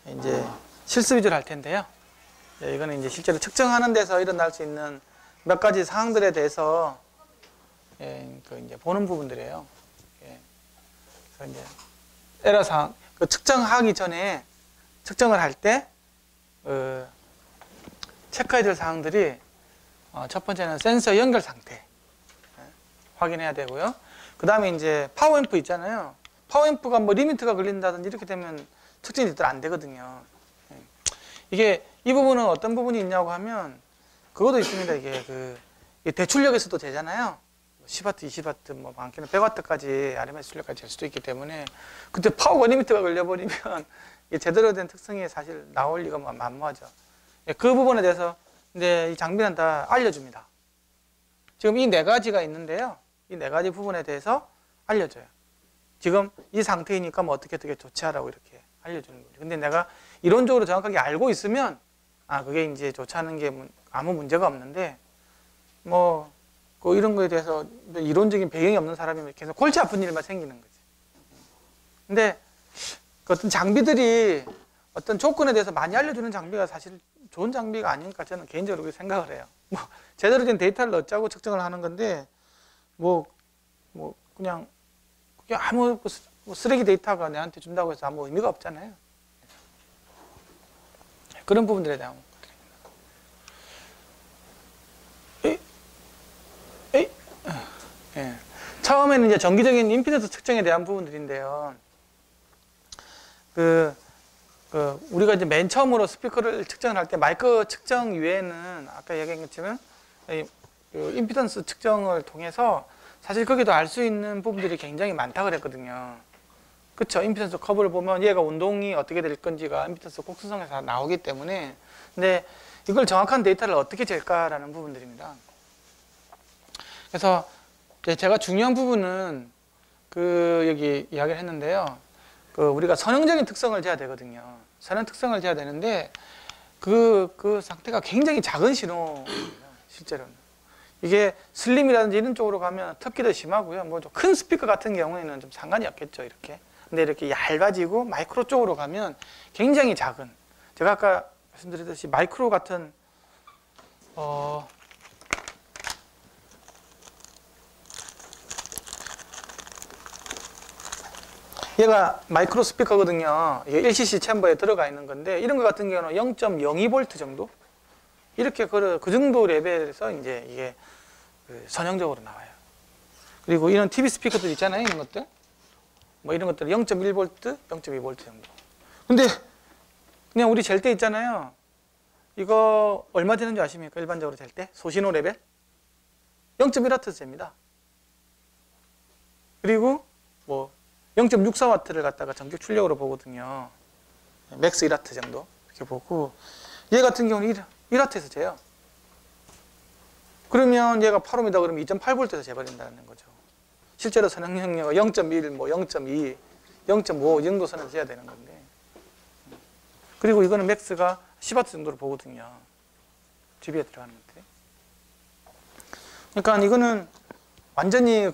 이제 실습 위주로 할 텐데요. 이거는 이제 실제로 측정하는 데서 일어날 수 있는 몇 가지 사항들에 대해서 이제 보는 부분들이에요. 그래서 이제 에러 사항, 측정하기 전에 측정을 할 때 체크해야 될 사항들이 첫 번째는 센서 연결 상태 확인해야 되고요. 그 다음에 이제 파워앰프 있잖아요. 파워앰프가 뭐 리미트가 걸린다든지 이렇게 되면 측정이 제대로 안 되거든요. 이게 이 부분은 어떤 부분이 있냐고 하면 그것도 있습니다. 이게 대출력에서도 되잖아요. 10W, 20W, 뭐 많게는 100W까지 RMS 출력까지 될 수도 있기 때문에 그때 파워가 리미트가 걸려버리면 이게 제대로 된 특성이 사실 나올 리가 만무하죠. 그 부분에 대해서 이제 이 장비는 다 알려줍니다. 지금 이 네 가지가 있는데요. 이 네 가지 부분에 대해서 알려줘요. 지금 이 상태이니까 뭐 어떻게 조치하라고 이렇게 알려주는 거죠. 근데 내가 이론적으로 정확하게 알고 있으면 그게 이제 조치하는 게 아무 문제가 없는데 뭐 이런 거에 대해서 이론적인 배경이 없는 사람이면 계속 골치 아픈 일만 생기는 거지. 근데 어떤 장비들이 어떤 조건에 대해서 많이 알려주는 장비가 사실 좋은 장비가 아닌가 저는 개인적으로 그렇게 생각을 해요. 뭐 제대로 된 데이터를 넣자고 측정을 하는 건데 그냥 아무 쓰레기 데이터가 내한테 준다고 해서 아무 의미가 없잖아요. 그런 부분들에 대한 처음에는 이제 정기적인 임피던스 측정에 대한 부분들인데요. 우리가 이제 맨 처음으로 스피커를 측정을 할 때 마이크 측정 이외에는 아까 얘기한 것처럼 임피던스 측정을 통해서 사실 거기도 알 수 있는 부분들이 굉장히 많다 그랬거든요. 그쵸? 임피던스 커브를 보면 얘가 운동이 어떻게 될 건지가 임피던스 곡선상에서 나오기 때문에 근데 이걸 정확한 데이터를 어떻게 잴까라는 부분들입니다. 그래서 제가 중요한 부분은 여기 이야기를 했는데요. 우리가 선형적인 특성을 재야 되거든요. 선형 특성을 재야 되는데 그 상태가 굉장히 작은 신호입니다. 실제로는. 이게 슬림이라든지 이런 쪽으로 가면 특기도 심하고요. 뭐 좀 큰 스피커 같은 경우에는 좀 상관이 없겠죠. 이렇게. 근데 이렇게 얇아지고 마이크로 쪽으로 가면 굉장히 작은. 제가 아까 말씀드렸듯이 마이크로 같은 얘가 마이크로 스피커거든요. 이게 1cc 챔버에 들어가 있는 건데 이런 것 같은 경우는 0.02V 정도? 이렇게 그 정도 레벨에서 이제 이게 선형적으로 나와요. 그리고 이런 TV 스피커들 있잖아요. 이런 것들. 뭐 이런 것들 0.1V, 0.2V 정도. 근데 그냥 우리 잴 때 있잖아요. 이거 얼마 되는 줄 아십니까? 일반적으로 잴 때? 소신호 레벨? 0.1W 잽니다. 그리고 뭐 0.64W를 갖다가 전격 출력으로 보거든요. 맥스 1W 정도 이렇게 보고 얘 같은 경우는 1W에서 재요. 그러면 얘가 8ohm이다 그러면 2.8V에서 재버린다는 거죠. 실제로 선형력이 0.1, 뭐 0.2, 0.5 이 정도 선에서 재야 되는 건데 그리고 이거는 맥스가 10W 정도로 보거든요. GB에 들어가는 것들이. 그러니까 이거는 완전히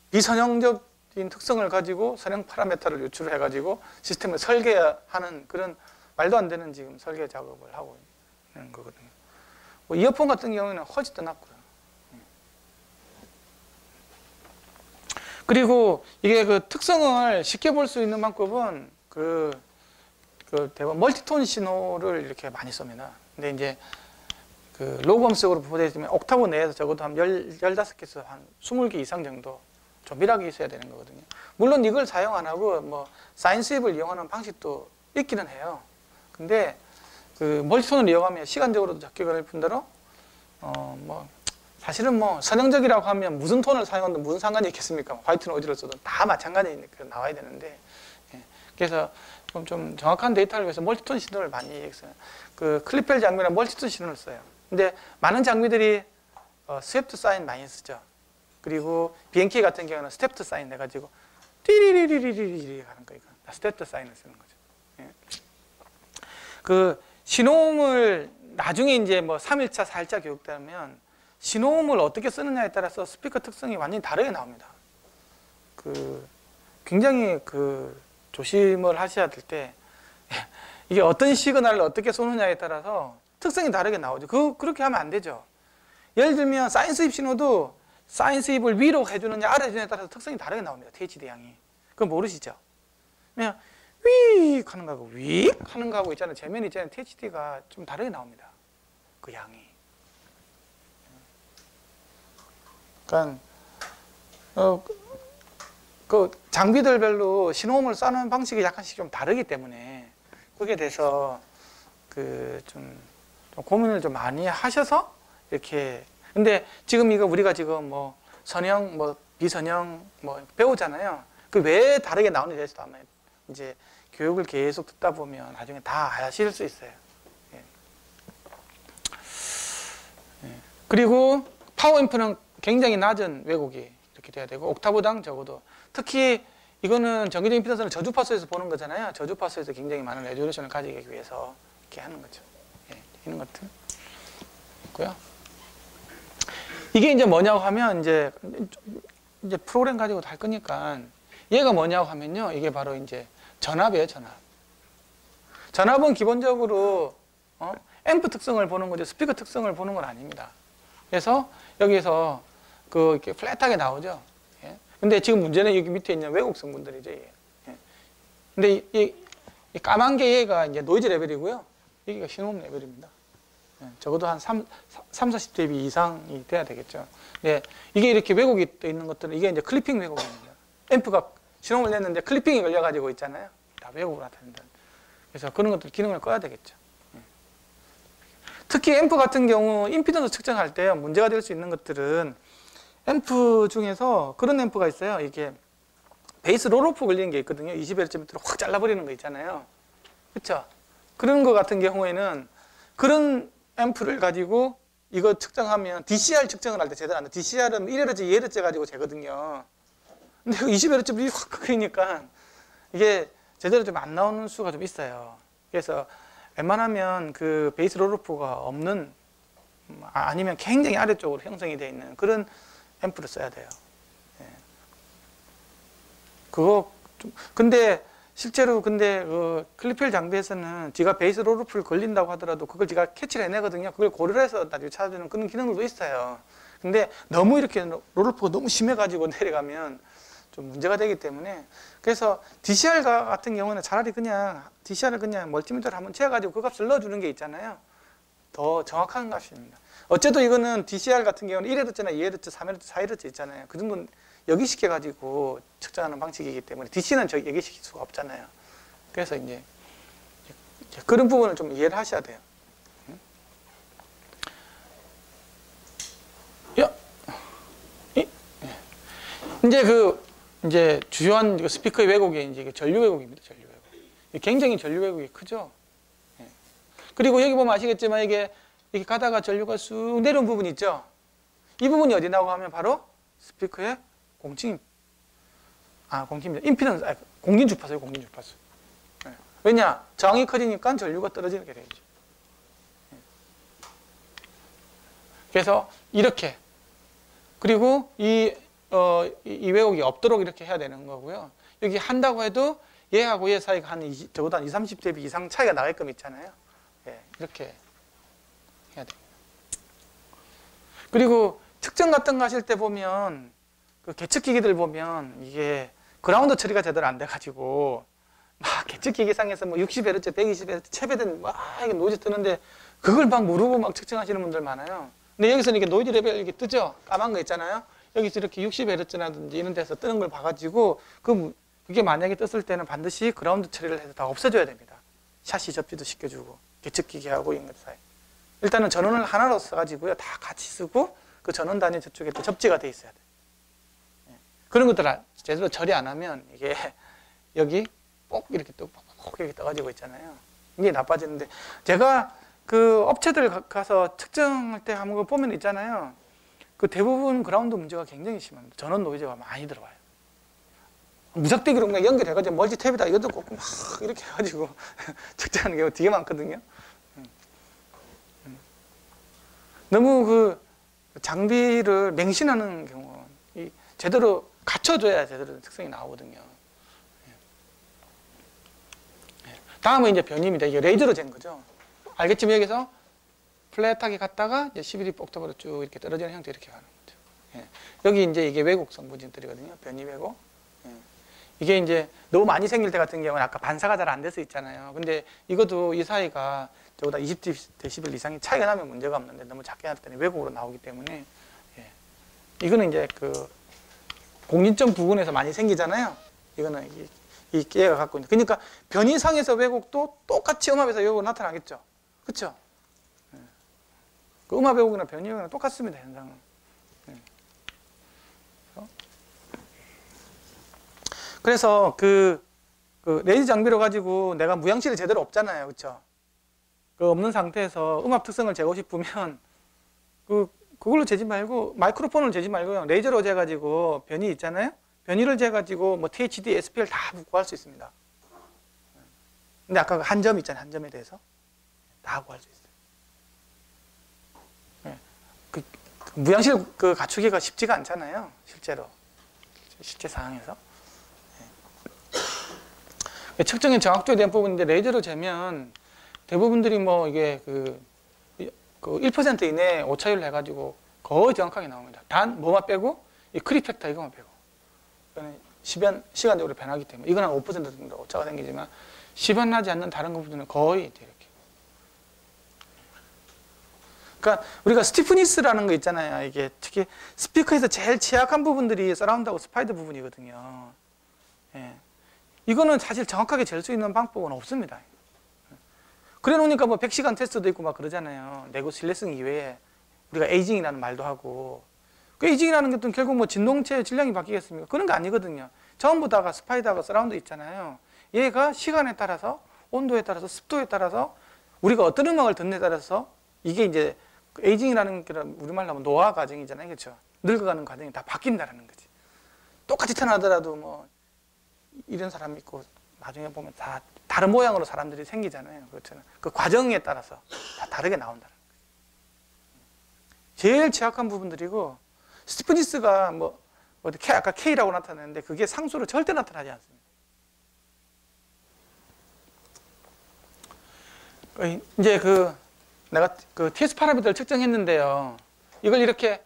비선형적인 특성을 가지고 선형 파라미터를 유출해 가지고 시스템을 설계하는 그런 말도 안 되는 지금 설계 작업을 하고 있는 거거든요. 뭐 이어폰 같은 경우에는 허짓도 낮고요. 그리고 이게 특성을 쉽게 볼 수 있는 방법은 대부분 멀티톤 신호를 이렇게 많이 씁니다. 근데 이제 로그음속으로 부분되어 있으면 옥타브 내에서 적어도 한 15개에서 한 20개 이상 정도 조밀하게 있어야 되는 거거든요. 물론 이걸 사용 안 하고 뭐 사인스왑을 이용하는 방식도 있기는 해요. 근데 멀티톤을 이용하면 시간적으로도 적게 걸릴 뿐더러 사실은 뭐 선형적이라고 하면 무슨 톤을 사용하든 무슨 상관이 있겠습니까? 화이트는 어디로 써도 다 마찬가지니까 나와야 되는데 그래서 좀 정확한 데이터를 위해서 멀티톤 신호를 많이 써요. 클리펠 장비는 멀티톤 신호를 써요. 근데 많은 장비들이 스텝트 사인 많이 쓰죠. 그리고 BNK 같은 경우는 스텝트 사인 해가지고 띠리리리리리리 하는 거니까 스텝트 사인을 쓰는 거죠. 신호음을 나중에 이제 뭐 3일차, 4일차 교육되면 신호음을 어떻게 쓰느냐에 따라서 스피커 특성이 완전히 다르게 나옵니다. 굉장히 조심을 하셔야 될 때 이게 어떤 시그널을 어떻게 쏘느냐에 따라서 특성이 다르게 나오죠. 그렇게 하면 안 되죠. 예를 들면 사인 수입 신호도 사인 수입을 위로 해주느냐 아래 해주느냐에 따라서 특성이 다르게 나옵니다. THD 양이. 그거 모르시죠? 그냥 윅 하는 거하고 윅 하는 거하고 있잖아요. 재면이 있잖아요. THD가 좀 다르게 나옵니다. 그 양이. 그러니까 그 장비들별로 신호음을 쏴는 방식이 약간씩 좀 다르기 때문에 그게 돼서 좀 고민을 좀 많이 하셔서 이렇게. 근데 지금 이거 우리가 지금 뭐 선형 뭐 비선형 뭐 배우잖아요. 그 왜 다르게 나오는지 대해서도 아마 이제 교육을 계속 듣다 보면 나중에 다 아실 수 있어요. 예. 예. 그리고 파워앰프는 굉장히 낮은 왜곡이 이렇게 돼야 되고 옥타브당 적어도, 특히 이거는 정규적 임피던스는 저주파수에서 보는 거잖아요. 저주파수에서 굉장히 많은 레졸루션을 가지기 위해서 이렇게 하는 거죠. 예. 이런 것들 있고요. 이게 이제 뭐냐고 하면 이제 프로그램 가지고 할 거니까 얘가 뭐냐고 하면요. 이게 바로 이제 전압이에요, 전압. 전압은 기본적으로 앰프 특성을 보는 거죠. 스피커 특성을 보는 건 아닙니다. 그래서 여기서 이렇게 플랫하게 나오죠. 예. 근데 지금 문제는 여기 밑에 있는 왜곡 성분들이죠. 예. 근데 이 까만 게 얘가 이제 노이즈 레벨이고요. 여기가 신호음 레벨입니다. 예. 적어도 한 40dB 이상이 돼야 되겠죠. 네. 이게 이렇게 왜곡이 떠 있는 것들은 이게 이제 클리핑 왜곡입니다. 앰프가 신호음을 냈는데 클리핑이 걸려가지고 있잖아요. 다 왜곡을 나타낸다. 그래서 그런 것들 기능을 꺼야 되겠죠. 예. 특히 앰프 같은 경우 임피던스 측정할 때 문제가 될 수 있는 것들은 앰프 중에서 그런 앰프가 있어요. 이게 베이스 롤오프 걸리는 게 있거든요. 20Hz 밑으로 확 잘라버리는 거 있잖아요. 그렇죠? 그런 거 같은 경우에는 그런 앰프를 가지고 이거 측정하면 DCR 측정을 할 때 제대로 안 돼. DCR은 1Hz, 2Hz 가지고 재거든요. 근데 그 20Hz이 확 꺾이니까 이게 제대로 좀 안 나오는 수가 좀 있어요. 그래서 웬만하면 그 베이스 롤오프가 없는, 아니면 굉장히 아래쪽으로 형성이 되어 있는 그런 앰프를 써야 돼요. 예. 그거 좀, 근데 실제로 그 클리필 장비에서는 지가 베이스 롤오프를 걸린다고 하더라도 그걸 지가 캐치를 해내거든요. 그걸 고려를 해서 나중에 찾아주는 그런 기능들도 있어요. 근데 너무 이렇게 롤오프가 너무 심해가지고 내려가면 좀 문제가 되기 때문에, 그래서 DCR 같은 경우는 차라리 그냥 DCR을 그냥 멀티미터를 한번 채워가지고 그 값을 넣어주는 게 있잖아요. 더 정확한 값입니다. 어째도 이거는 DCR 같은 경우는 1Hz나 2Hz, 3Hz, 4Hz 있잖아요. 그 정도는 여기시켜가지고 측정하는 방식이기 때문에 DC는 여기시킬 수가 없잖아요. 그래서 이제 그런 부분을 좀 이해를 하셔야 돼요. 이제 주요한 스피커의 왜곡이 이제 전류 왜곡입니다. 전류 왜곡. 굉장히 전류 왜곡이 크죠. 예. 그리고 여기 보면 아시겠지만 이게 이렇게 가다가 전류가 쑥 내려온 부분이 있죠. 이 부분이 어디나고 하면 바로 스피커의 공kim입니다. 임피던스, 공긴 주파수예요. 공긴 주파수. 예. 왜냐? 저항이 커지니까 전류가 떨어지게 되죠. 예. 그래서 이렇게, 그리고 이 왜곡이 없도록 이렇게 해야 되는 거고요. 여기 한다고 해도 얘하고 얘 사이가 적어도 한 20-30dB 이상 차이가 나게끔 있잖아요. 예, 이렇게 해야 됩니다. 그리고 측정 같은 거 하실 때 보면 그 계측기기들 보면 이게 그라운드 처리가 제대로 안 돼가지고 막 계측기기상에서 뭐 60Hz, 120Hz 채배된 막 이게 노이즈 뜨는데 그걸 막 모르고 막 측정하시는 분들 많아요. 근데 여기서는 이게 노이즈 레벨 이렇게 뜨죠? 까만 거 있잖아요. 여기서 이렇게 60Hz라든지 이런 데서 뜨는 걸 봐가지고 그게 만약에 떴을 때는 반드시 그라운드 처리를 해서 다 없애줘야 됩니다. 샤시 접지도 시켜주고 계측기기하고 이런 것 사이. 일단은 전원을 하나로 써가지고요. 다 같이 쓰고 그 전원 단위 저쪽에 또 접지가 돼 있어야 돼요. 그런 것들 제대로 처리 안 하면 이게 여기 꼭 이렇게 떠가지고 있잖아요. 이게 나빠지는데, 제가 그 업체들 가서 측정할 때 한번 거 보면 있잖아요. 그 대부분 그라운드 문제가 굉장히 심합니다. 전원 노이즈가 많이 들어와요. 무작대기로 그냥 연결해가지고 멀티 탭에다 이것도 꽂고 막 이렇게 해가지고 측정하는 경우가 되게 많거든요. 너무 그 장비를 맹신하는 경우, 제대로 갖춰줘야 제대로 특성이 나오거든요. 다음은 이제 변이입니다. 이게 레이저로 잰 거죠. 알겠지만 여기서 플랫하게 갔다가 이제 11이 옥탑으로 쭉 이렇게 떨어지는 형태 이렇게 가는 거죠. 예. 여기 이제 이게 왜곡 성분진들이거든요. 변이 왜곡. 예. 이게 이제 너무 많이 생길 때 같은 경우는 아까 반사가 잘 안 돼서 있잖아요. 근데 이것도 이 사이가 저보다 20dB 이상이 차이가 나면 문제가 없는데 너무 작게 놨더니 왜곡으로 나오기 때문에 예. 이거는 이제 그 공린점 부근에서 많이 생기잖아요. 이거는 이 얘가 갖고 있는. 그러니까 변이상에서 왜곡도 똑같이 음압에서 왜곡으로 나타나겠죠. 그렇죠? 예. 그 음압 왜곡이나 변이 왜곡이나 똑같습니다. 현상은. 예. 그래서 그 레이저 장비로 가지고 내가 무향실이 제대로 없잖아요. 그렇죠? 그 없는 상태에서 음압 특성을 재고 싶으면 그걸로 재지 말고 마이크로폰을 재지 말고요. 레이저로 재가지고 변이 있잖아요. 변이를 재가지고 뭐 THD, SPL 다 구할 수 있습니다. 근데 아까 한 점 있잖아요. 한 점에 대해서 다 구할 수 있어요. 네. 그 무향실 그 갖추기가 쉽지가 않잖아요. 실제로 실제 상황에서. 네. 측정의 정확도에 대한 부분인데 레이저로 재면 대부분들이 뭐 이게 그 1% 이내에 오차율 해가지고 거의 정확하게 나옵니다. 단 뭐만 빼고 이 크립 팩터 이거만 빼고 이거는 시간적으로 변하기 때문에 이건 한 5% 정도 오차가 생기지만 시변하지 않는 다른 부분은 거의 이렇게. 그러니까 우리가 스티프니스라는 거 있잖아요. 이게 특히 스피커에서 제일 취약한 부분들이 서라운드하고 스파이더 부분이거든요. 예. 이거는 사실 정확하게 잴 수 있는 방법은 없습니다. 그래 놓으니까 뭐 100시간 테스트도 있고 막 그러잖아요. 내구 신뢰성 이외에 우리가 에이징이라는 말도 하고 그 에이징이라는 것도 결국 뭐 진동체 질량이 바뀌겠습니까? 그런 거 아니거든요. 전부 다가 스파이더가 서라운드 있잖아요. 얘가 시간에 따라서 온도에 따라서 습도에 따라서 우리가 어떤 음악을 듣느냐에 따라서 이게 이제 에이징이라는 게 우리말로 하면 노화 과정이잖아요. 그렇죠? 늙어가는 과정이 다 바뀐다라는 거지. 똑같이 태어나더라도 뭐 이런 사람이 있고 나중에 보면 다 다른 모양으로 사람들이 생기잖아요. 그렇잖아요. 그 과정에 따라서 다 다르게 나온다는 거예요. 제일 취약한 부분들이고 스티프니스가 뭐 아까 K라고 나타났는데 그게 상수로 절대 나타나지 않습니다. 이제 내가 TS 파라미터를 측정했는데요. 이걸 이렇게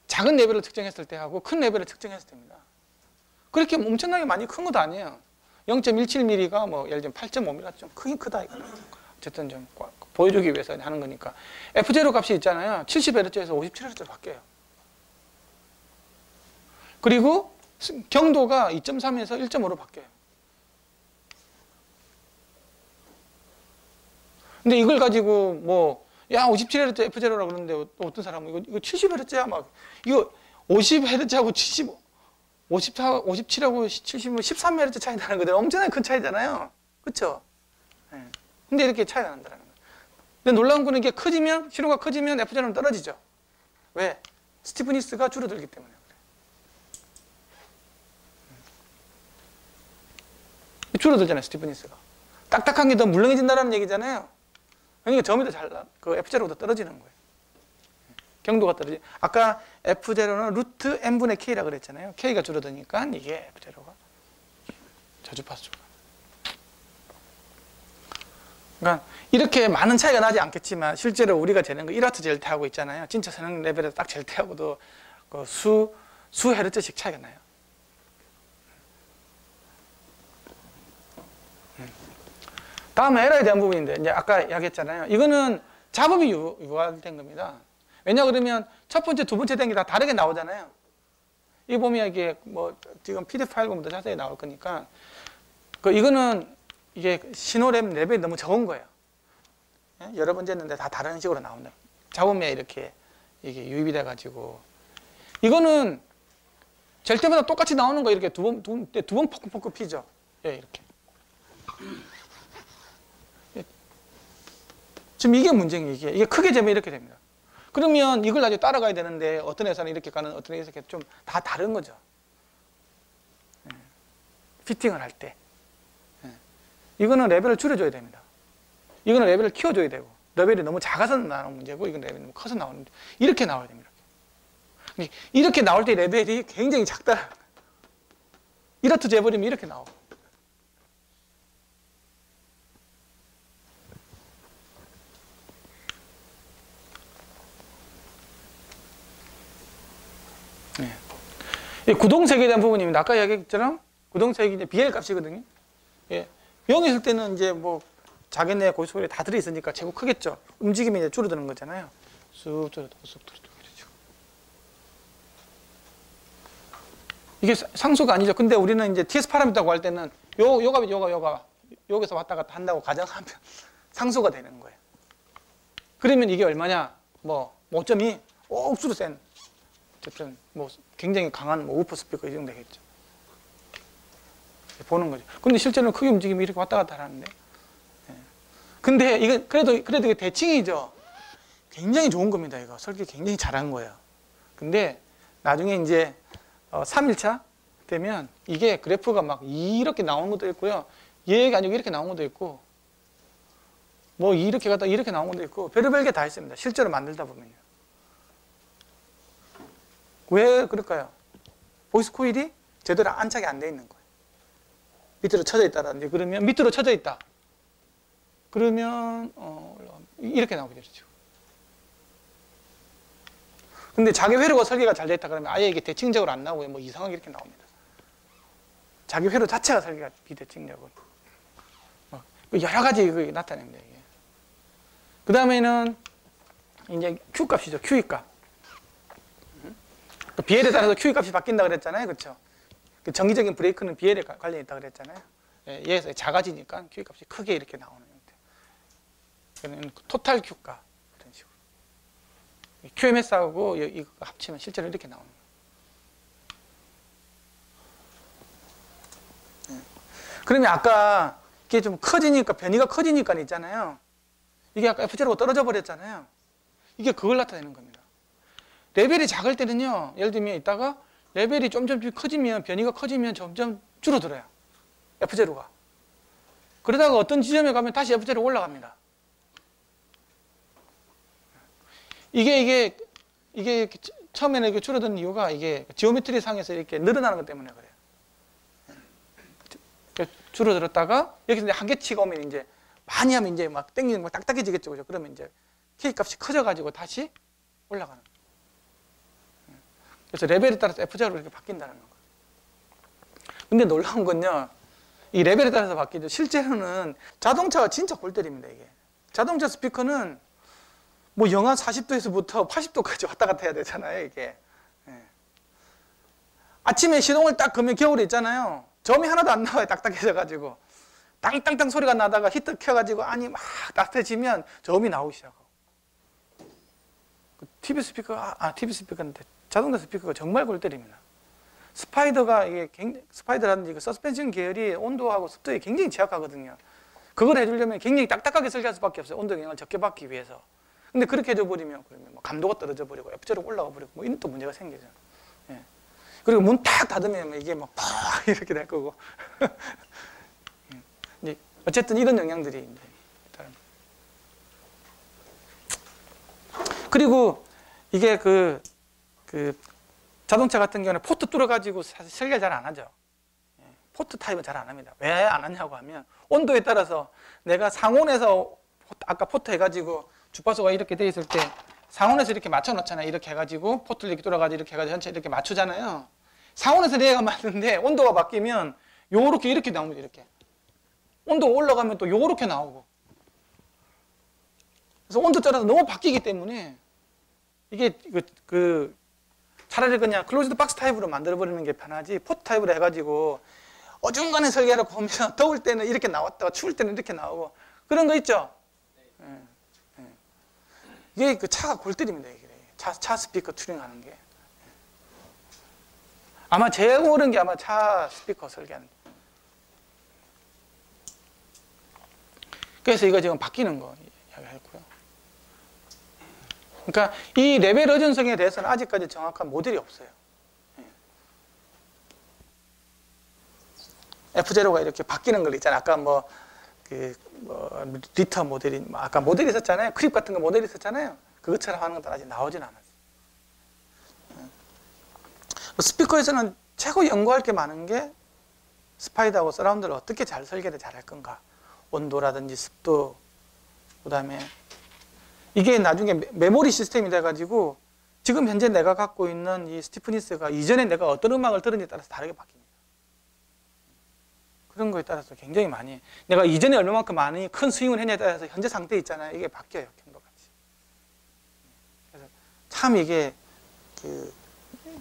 작은 레벨을 측정했을 때 하고 큰 레벨을 측정했을 때입니다. 그렇게 엄청나게 많이 큰 것도 아니에요. 0.17mm가 뭐 예를 들면 8.5mm 좀 크긴 크다 이거. 어쨌든 좀 보여주기 위해서 하는 거니까. F0 값이 있잖아요. 70Hz에서 57Hz로 바뀌어요. 그리고 경도가 2.3에서 1.5로 바뀌어요. 근데 이걸 가지고 뭐 야 57Hz F0라고 그러는데 또 어떤 사람은 이거 70Hz야 막 이거 50Hz하고 57하고 70은 13Hz 차이 나는 거죠. 엄청나게 큰 차이잖아요. 그렇죠? 네. 근데 이렇게 차이가 난다는 거예요. 근데 놀라운 거는 이게 커지면 신호가 커지면 F0은 떨어지죠. 왜? 스티프니스가 줄어들기 때문에 그래요. 줄어들잖아요. 스티프니스가. 딱딱한 게 더 물렁해진다는 얘기잖아요. 그러니까 점이 더 그 F0보다 떨어지는 거예요. 경도가 떨어지. 아까 F0는 루트 n분의 K라 그랬잖아요. K가 줄어드니까 이게 F0가 저주파수가. 그러니까 이렇게 많은 차이가 나지 않겠지만 실제로 우리가 재는 거 1W 잴 때 하고 있잖아요. 진짜 재는 레벨에서 딱 잴 때 하고도 그 수 헤르츠씩 차이가 나요. 다음은 에러에 대한 부분인데 이제 아까 이야기했잖아요. 이거는 잡음이 유발된 겁니다. 왜냐 그러면 첫 번째, 두 번째 된 게 다 다르게 나오잖아요. 이 보면 이게 뭐 지금 PDF 파일 보면 더 자세히 나올 거니까 이거는 이게 신호램 레벨이 너무 적은 거예요. 여러 번 쟀는데 다 다른 식으로 나온다. 잡음에 이렇게 이게 유입이 돼가지고 이거는 잴 때마다 똑같이 나오는 거 이렇게 두 번 포크포크 피죠. 예, 이렇게. 지금 이게 문제예요. 이게 크게 재면 이렇게 됩니다. 그러면 이걸 아주 따라가야 되는데 어떤 회사는 이렇게 가는 어떤 회사는 이렇게 좀 다 다른 거죠. 피팅을 할 때. 이거는 레벨을 줄여줘야 됩니다. 이거는 레벨을 키워줘야 되고 레벨이 너무 작아서 나오는 문제고 이건 레벨이 너무 커서 나오는 문제. 이렇게 나와야 됩니다. 이렇게 나올 때 레벨이 굉장히 작다. 이렇게 재버리면 이렇게 나오고 이 구동색에 대한 부분입니다. 아까 이야기했처럼 구동색이 이제 BL 값이거든요. 예. 0이 있을 때는 이제 뭐 자기네 고속에 다 들어있으니까 최고 크겠죠. 움직임이 이제 줄어드는 거잖아요. 쑥 줄어들고 쑥 줄어들고 그렇죠. 이게 상수가 아니죠. 근데 우리는 이제 TS 파라미터라고 할 때는 요가 여기서 왔다 갔다 한다고 가정하면 상수가 되는 거예요. 그러면 이게 얼마냐? 뭐 5.2 억수로 센 어쨌든 뭐 굉장히 강한 뭐 우퍼 스피커 이 정도 되겠죠. 보는 거죠. 근데 실제로는 크게 움직임이 이렇게 왔다 갔다 하는데. 예. 근데 이건 그래도 이게 대칭이죠. 굉장히 좋은 겁니다. 이거 설계 굉장히 잘한 거예요. 근데 나중에 이제 3일차 되면 이게 그래프가 막 이렇게 나오는 것도 있고요. 얘가 아니고 이렇게 나온 것도 있고 뭐 이렇게 가다 이렇게 나온 것도 있고 별의별 게 다 있습니다. 실제로 만들다 보면요. 왜 그럴까요? 보이스 코일이 제대로 안착이 안 돼 있는 거예요. 밑으로 쳐져 있다라든지 그러면 밑으로 쳐져 있다. 그러면 이렇게 나오게 되죠. 근데 자기 회로가 설계가 잘 돼 있다 그러면 아예 이게 대칭적으로 안 나오고요. 뭐 이상하게 이렇게 나옵니다. 자기 회로 자체가 설계가 비대칭적으로. 여러 가지 나타냅니다. 이게. 그 다음에는 이제 Q 값이죠. QE 값. BL에 따라서 QE 값이 바뀐다 그랬잖아요. 그렇죠? 그 정기적인 브레이크는 BL에 관련이 있다 그랬잖아요. 예, 얘에서 작아지니까 QE 값이 크게 이렇게 나오는 형태. 그러면 토탈 Q 값 이런 식으로. QMS하고 이거 합치면 실제로 이렇게 나오는 거예요. 예. 그러면 아까 이게 좀 커지니까 변이가 커지니까 있잖아요. 이게 아까 F0가 떨어져 버렸잖아요. 이게 그걸 나타내는 겁니다. 레벨이 작을 때는요. 예를 들면 이따가 레벨이 점점 커지면 변이가 커지면 점점 줄어들어요. F0가. 그러다가 어떤 지점에 가면 다시 F0 올라갑니다. 이게 처음에는 이렇게 줄어드는 이유가 이게 지오메트리 상에서 이렇게 늘어나는 것 때문에 그래요. 줄어들었다가 여기서 이제 한계치가 오면 이제 많이 하면 이제 막 땡기는 거 딱딱해지겠죠. 그죠? 그러면 이제 K 값이 커져가지고 다시 올라가는 거예요. 그래서 레벨에 따라서 F0로 이렇게 바뀐다는 거예요. 근데 놀라운 건요. 이 레벨에 따라서 바뀌죠. 실제로는 자동차가 진짜 골 때립니다. 이게. 자동차 스피커는 뭐 영하 40도에서부터 80도까지 왔다 갔다 해야 되잖아요. 이게. 예. 아침에 시동을 딱 걸면 겨울에 있잖아요. 점이 하나도 안 나와요. 딱딱해져가지고. 땅땅땅 소리가 나다가 히터 켜가지고 안이 막 따뜻해지면 점이 나오기 시작하고. TV 스피커인데 자동차 스피커가 정말 골 때립니다. 스파이더가 이게 스파이더라든지 그 서스펜션 계열이 온도하고 습도에 굉장히 취약하거든요. 그걸 해주려면 굉장히 딱딱하게 설계할 수밖에 없어요. 온도 영향을 적게 받기 위해서. 근데 그렇게 해줘버리면 그러면 뭐 감도가 떨어져 버리고 F0 올라가 버리고 뭐 이런 또 문제가 생기죠. 예. 그리고 문 딱 닫으면 이게 막 팍 이렇게 될 거고. 어쨌든 이런 영향들이 이제 그리고 이게 그 자동차 같은 경우는 포트 뚫어가지고 사실 설계를 잘 안 하죠. 포트 타입은 잘 안 합니다. 왜 안 하냐고 하면 온도에 따라서 내가 상온에서 아까 포트 해가지고 주파수가 이렇게 돼 있을 때 상온에서 이렇게 맞춰 놓잖아요. 이렇게 해가지고 포트를 이렇게 뚫어가지고 이렇게 해가지고 전체 이렇게 맞추잖아요. 상온에서 내가 맞는데 온도가 바뀌면 요렇게 이렇게 나옵니다. 이렇게 온도가 올라가면 또 요렇게 나오고. 그래서 온도 따라서 너무 바뀌기 때문에 이게 차라리 그냥 클로즈드 박스 타입으로 만들어버리는 게 편하지 포트 타입으로 해가지고 어중간한 설계를 보면 더울 때는 이렇게 나왔다가 추울 때는 이렇게 나오고 그런 거 있죠? 네. 네. 이게 그 차가 골 때립니다. 이게. 차 스피커 튜닝하는 게. 아마 제일 옳은 게 아마 차 스피커 설계하는 게. 그래서 이거 지금 바뀌는 거 이야기했고요. 그러니까 이 레벨 어전성에 대해서는 아직까지 정확한 모델이 없어요. F0가 이렇게 바뀌는 걸 있잖아요. 아까 리터 모델이, 아까 모델이 있었잖아요. 크립 같은 거 모델이 있었잖아요. 그것처럼 하는 것도 아직 나오진 않았어요. 스피커에서는 최고 연구할 게 많은 게 스파이더하고 서라운드를 어떻게 잘 설계를 잘할 건가. 온도라든지 습도, 그 다음에 이게 나중에 메모리 시스템이 돼가지고 지금 현재 내가 갖고 있는 이 스티프니스가 이전에 내가 어떤 음악을 들은지에 따라서 다르게 바뀝니다. 그런 거에 따라서 굉장히 많이 내가 이전에 얼마만큼 많이 큰 스윙을 했냐에 따라서 현재 상태 있잖아요. 이게 바뀌어요. 경도같이. 그래서 참 이게 그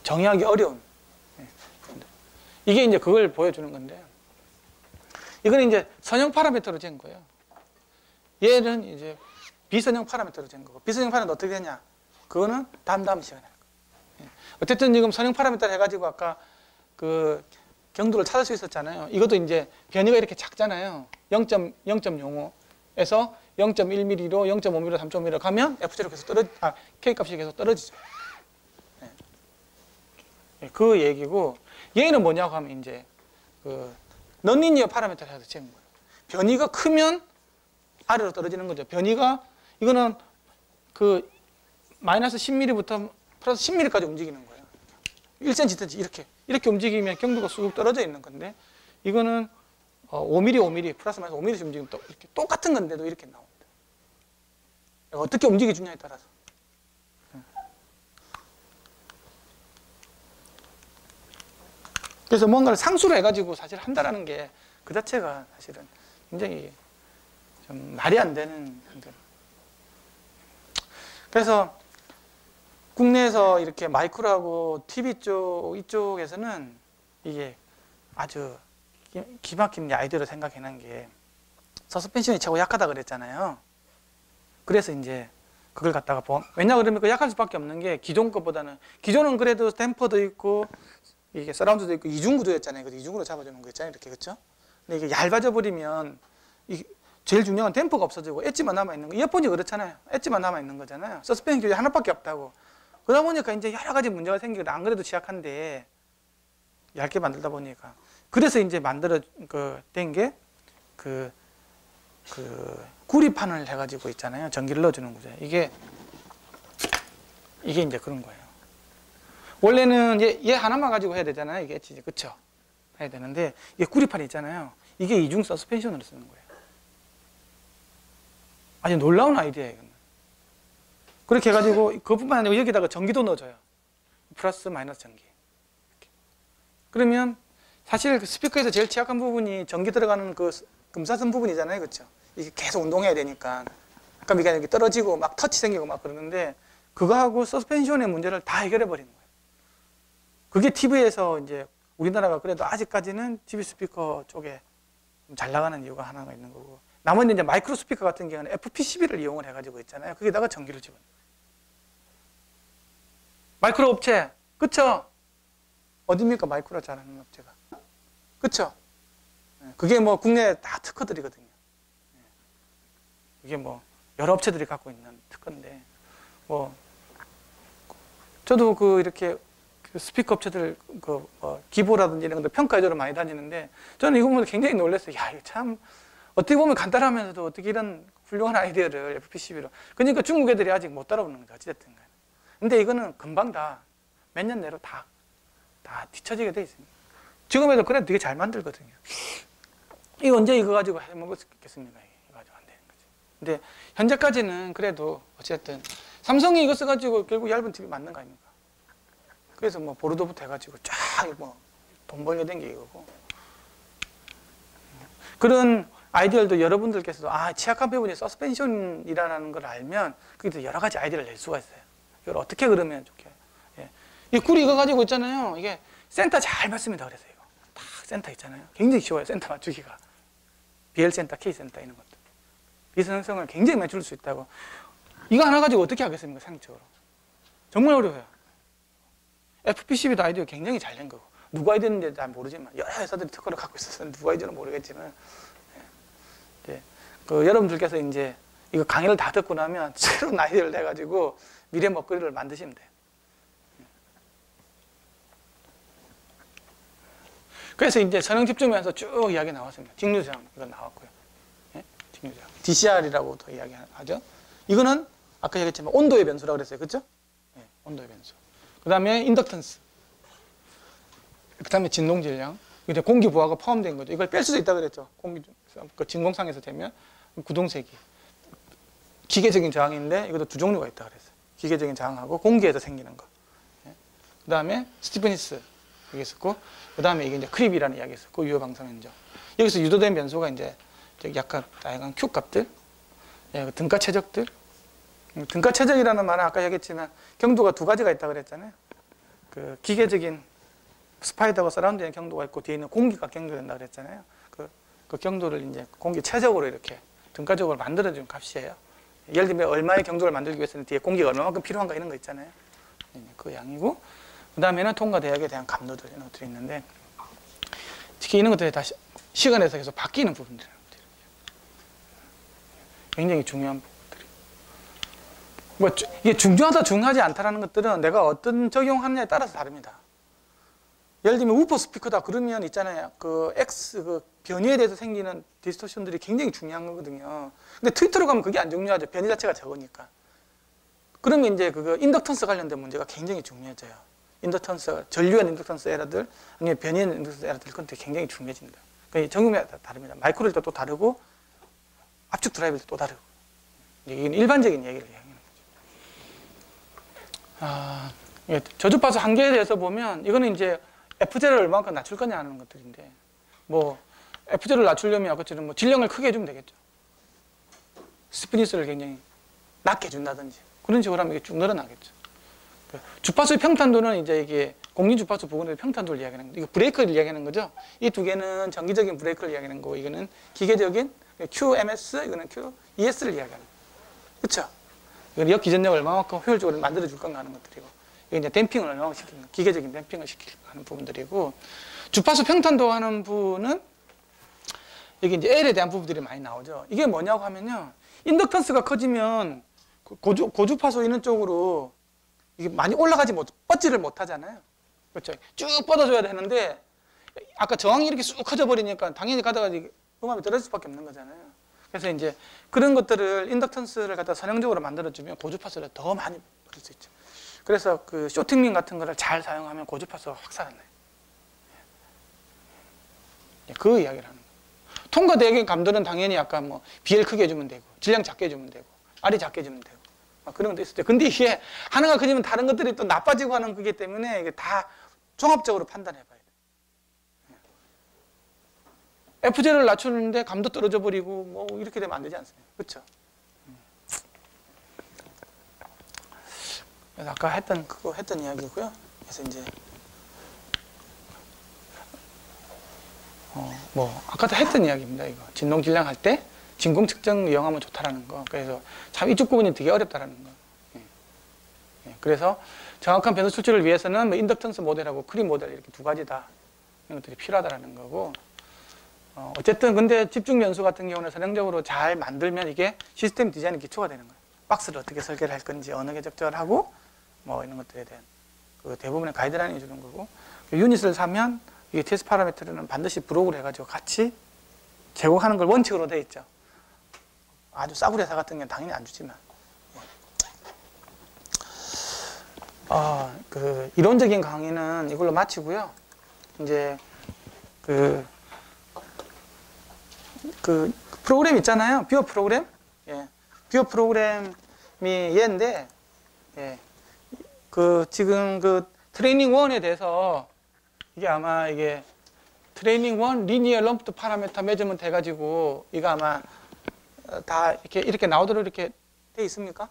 정의하기 어려운 이게 이제 그걸 보여주는 건데 이거는 이제 선형 파라미터로 잰 거예요. 얘는 이제 비선형 파라미터로 잰 거고 비선형 파라미터는 어떻게 되냐? 그거는 다음 시간에 할 거예요. 어쨌든 지금 선형 파라미터를 해가지고 아까 그 경도를 찾을 수 있었잖아요. 이것도 이제 변이가 이렇게 작잖아요. 0.05에서 0.1mm로 0.5mm로 3.5mm로 가면 F0로 계속 K 값이 계속 떨어지죠. 그 얘기고 얘는 뭐냐고 하면 이제 그 넌리니어 파라미터를 해서 재는 거예요. 변이가 크면 아래로 떨어지는 거죠. 변이가 이거는 그 마이너스 10mm부터 플러스 10mm까지 움직이는 거예요. 1cm 이렇게 움직이면 경도가 쑥 떨어져 있는 건데 이거는 5mm 플러스 마이너스 5mm씩 움직이면 또 이렇게 똑같은 건데도 이렇게 나옵니다. 어떻게 움직여 주냐에 따라서. 그래서 뭔가를 상수로 해가지고 사실 한다라는 게 그 자체가 사실은 굉장히 좀 말이 안 되는 형들. 그래서 국내에서 이렇게 마이크로하고 TV 쪽 이쪽에서는 이게 아주 기막힌 아이디어로 생각해낸 게 서스펜션이 최고 약하다 그랬잖아요. 그래서 이제 그걸 갖다가 왜냐 그러면 그 약할 수밖에 없는 게 기존 것보다는 기존은 그래도 댐퍼도 있고 이게 서라운드도 있고 이중구도였잖아요. 그래서 이중구로 잡아주는 거 있잖아요. 이렇게 그렇죠? 근데 이게 얇아져 버리면 제일 중요한 댐퍼가 없어지고 엣지만 남아 있는 거. 이어폰이 그렇잖아요. 엣지만 남아 있는 거잖아요. 서스펜션 교재 하나밖에 없다고. 그러다 보니까 이제 여러 가지 문제가 생기고 안 그래도 취약한데 얇게 만들다 보니까 그래서 이제 된 게 그 구리판을 해가지고 있잖아요. 전기를 넣어주는 거죠. 이게 이제 그런 거예요. 원래는 얘 하나만 가지고 해야 되잖아요. 이게 엣지지, 그쵸? 해야 되는데 이게 구리판이 있잖아요. 이게 이중 서스펜션으로 쓰는 거예요. 아주 놀라운 아이디어예요. 이건. 그렇게 해가지고 그것뿐만 아니고 여기다가 전기도 넣어줘요. 플러스 마이너스 전기. 이렇게. 그러면 사실 그 스피커에서 제일 취약한 부분이 전기 들어가는 그 금사선 부분이잖아요. 그렇죠? 이게 계속 운동해야 되니까 아까 이게 이렇게 떨어지고 막 터치 생기고 막 그러는데 그거하고 서스펜션의 문제를 다 해결해 버리는 거예요. 그게 TV에서 이제 우리나라가 그래도 아직까지는 TV 스피커 쪽에 잘 나가는 이유가 하나가 있는 거고 나머지 이제 마이크로 스피커 같은 경우는 FP11을 이용을 해가지고 있잖아요. 거기다가 전기를 집어넣어요. 마이크로 업체, 그쵸? 어디입니까? 마이크로 잘하는 업체가. 그쵸? 그게 뭐 국내 다 특허들이거든요. 이게 뭐 여러 업체들이 갖고 있는 특허인데 뭐 저도 이렇게 스피커 업체들 기보라든지 이런 것들 평가해주러 많이 다니는데 저는 이거 보면 굉장히 놀랐어요. 야, 이거 참 어떻게 보면 간단하면서도 어떻게 이런 훌륭한 아이디어를 FP11로. 그러니까 중국 애들이 아직 못 따라오는 거죠. 어찌됐든 간에. 근데 이거는 금방 다 몇 년 내로 다 뒤처지게 돼 있습니다. 지금에도 그래도 되게 잘 만들거든요. 이거 언제 이거 가지고 해먹을 수 있겠습니까? 이거 가지고 안 되는 거지. 근데 현재까지는 그래도 어쨌든 삼성이 이거 써가지고 결국 얇은 TV 만든 거 아닙니까? 그래서 뭐 보르도부터 해가지고 쫙 뭐 돈 벌게 된 게 이거고. 그런 아이디어도 여러분들께서도 취약한 부분이 서스펜션이라는 걸 알면 그게 여러 가지 아이디어를 낼 수가 있어요. 이걸 어떻게 그러면 좋게. 예. 이 꿀이 이거 가지고 있잖아요. 이게 센터 잘 맞습니다. 그래서 이거 딱 센터 있잖아요. 굉장히 쉬워요. 센터 맞추기가. BL 센터, K 센터 이런 것들. 비선성을 굉장히 많이 줄 수 있다고. 이거 하나 가지고 어떻게 하겠습니까? 상식적으로. 정말 어려워요. FP12도 아이디어 굉장히 잘 낸 거고. 누구 아이디어인지 잘 모르지만 여러 회사들이 특허를 갖고 있어서 누구 아이디어는 모르겠지만 여러분들께서 이제 이거 강의를 다 듣고 나면 새로운 아이디어를 내가지고 미래 먹거리를 만드시면 돼요. 그래서 이제 선형 집중면에서 쭉 이야기 나왔습니다. 직류저항 이건 나왔고요. 예? 직류저항. DCR이라고도 이야기하죠. 이거는 아까 얘기했지만 온도의 변수라고 그랬어요. 그렇죠? 예, 온도의 변수. 그 다음에 인덕턴스. 그 다음에 진동질량. 이제 공기 부하가 포함된 거죠. 이걸 뺄 수도 있다 그랬죠. 진공상에서 되면 구동세기. 기계적인 저항인데 이것도 두 종류가 있다 그랬어요. 기계적인 저항하고 공기에서 생기는 거. 그 다음에 스티프니스 여기 있었고, 그 다음에 이게 이제 크립이라는 이야기 있었고, 유효 방사 면적. 여기서 유도된 변수가 이제 약간 다양한 Q 값들, 등가 최적들. 등가 최적이라는 말은 아까 얘기했지만 경도가 두 가지가 있다고 그랬잖아요. 그 기계적인 스파이더가 서라운드된 경도가 있고, 뒤에 있는 공기가 경도된다고 그랬잖아요. 그 경도를 이제 공기 최적으로 이렇게 등가적으로 만들어주는 값이에요. 예를 들면 얼마의 경도를 만들기 위해서는 뒤에 공기가 얼마만큼 필요한가 이런 거 있잖아요. 그 양이고, 그 다음에는 통과 대역에 대한 감도들 이런 것들이 있는데, 특히 이런 것들이 다 시간에서 계속 바뀌는 부분들이에요. 굉장히 중요한 부분들이. 뭐 이게 중요하다 중요하지 않다라는 것들은 내가 어떤 적용하느냐에 따라서 다릅니다. 예를 들면 우퍼 스피커다 그러면 있잖아요. 그 X 그 변이에 대해서 생기는 디스토션들이 굉장히 중요한 거거든요. 근데 트위터로 가면 그게 안 중요하죠. 변이 자체가 적으니까. 그러면 이제 그거 인덕턴스 관련된 문제가 굉장히 중요해져요. 인덕턴스, 전류연 인덕턴스 에러들, 아니면 변이연 인덕턴스 에러들, 그건 되게 굉장히 중요해진다. 그러니까 적용이 다릅니다. 마이크로일도 또 다르고, 압축 드라이브도 또 다르고. 이건 일반적인 얘기를 이야기하는 거죠. 저주파수 한계에 대해서 보면, 이거는 이제 F제를 얼마만큼 낮출 거냐 하는 것들인데, 뭐, F제를 낮추려면 아까처럼 뭐 질량을 크게 해주면 되겠죠. 스피니스를 굉장히 낮게 해준다든지. 그런 식으로 하면 이게 쭉 늘어나겠죠. 주파수의 평탄도는 이제 이게 공린 주파수 부분의 평탄도를 이야기하는 거죠. 이거 브레이크를 이야기하는 거죠. 이 두 개는 정기적인 브레이크를 이야기하는 거고, 이거는 기계적인 QMS, 이거는 QES를 이야기하는 거죠. 그렇죠? 이건 역기전력을 얼마만큼 효율적으로 만들어줄 건가 하는 것들이고, 이게 이제 댐핑을 얼마만큼 시키는 거, 기계적인 댐핑을 시키는 하는 부분들이고, 주파수 평탄도 하는 부분은 여기 이제 L에 대한 부분들이 많이 나오죠. 이게 뭐냐고 하면요, 인덕턴스가 커지면 고주파수 있는 쪽으로 이게 많이 뻗지를 못하잖아요. 그렇죠. 쭉 뻗어줘야 되는데, 아까 저항이 이렇게 쑥 커져버리니까 당연히 가다가 음압이 떨어질 수밖에 없는 거잖아요. 그래서 이제 그런 것들을 인덕턴스를 갖다 선형적으로 만들어주면 고주파수를 더 많이 받을 수 있죠. 그래서 그 쇼팅링 같은 거를 잘 사용하면 고주파수가 확 살아나요. 그 이야기를 하는 거예요. 통과 대역의 감도는 당연히 아까 뭐 BL 크게 해주면 되고, 질량 작게 해주면 되고, R이 작게 해주면 되고, 그런 것도 있었죠. 근데 이게 하나가 커지면 다른 것들이 또 나빠지고 하는 거기 때문에 이게 다 종합적으로 판단해 봐야 돼요. FJ를 낮추는데 감도 떨어져 버리고 뭐 이렇게 되면 안 되지 않습니까? 그렇죠? 그래서 아까 했던 이야기고요. 그래서 이제 뭐 아까도 했던 이야기입니다. 이거 진동 질량 할 때 진공 측정 이용하면 좋다라는 거. 그래서 참 이쪽 부분이 되게 어렵다라는 거. 그래서 정확한 변수 출처를 위해서는 뭐 인덕턴스 모델하고 크립 모델 이렇게 두 가지 다 이런 것들이 필요하다라는 거고. 어쨌든 근데 집중 변수 같은 경우는 선형적으로 잘 만들면 이게 시스템 디자인의 기초가 되는 거예요. 박스를 어떻게 설계를 할 건지, 어느 게 적절하고 뭐 이런 것들에 대한 그 대부분의 가이드라인이 주는 거고, 유닛을 사면 이게 테스트 파라미터는 반드시 브록을 해가지고 같이 제공하는 걸 원칙으로 돼 있죠. 아주 싸구려 회사 같은 경우는 당연히 안 주지만. 그 이론적인 강의는 이걸로 마치고요. 이제 그 프로그램 있잖아요. 뷰어 프로그램. 뷰어 프로그램이 얘인데, 지금 트레이닝 1에 대해서 이게 아마 이게 트레이닝 1 리니어 럼프드 파라미터 메저먼트 해가지고 이거 아마 다 이렇게 나오도록 이렇게 돼 있습니까?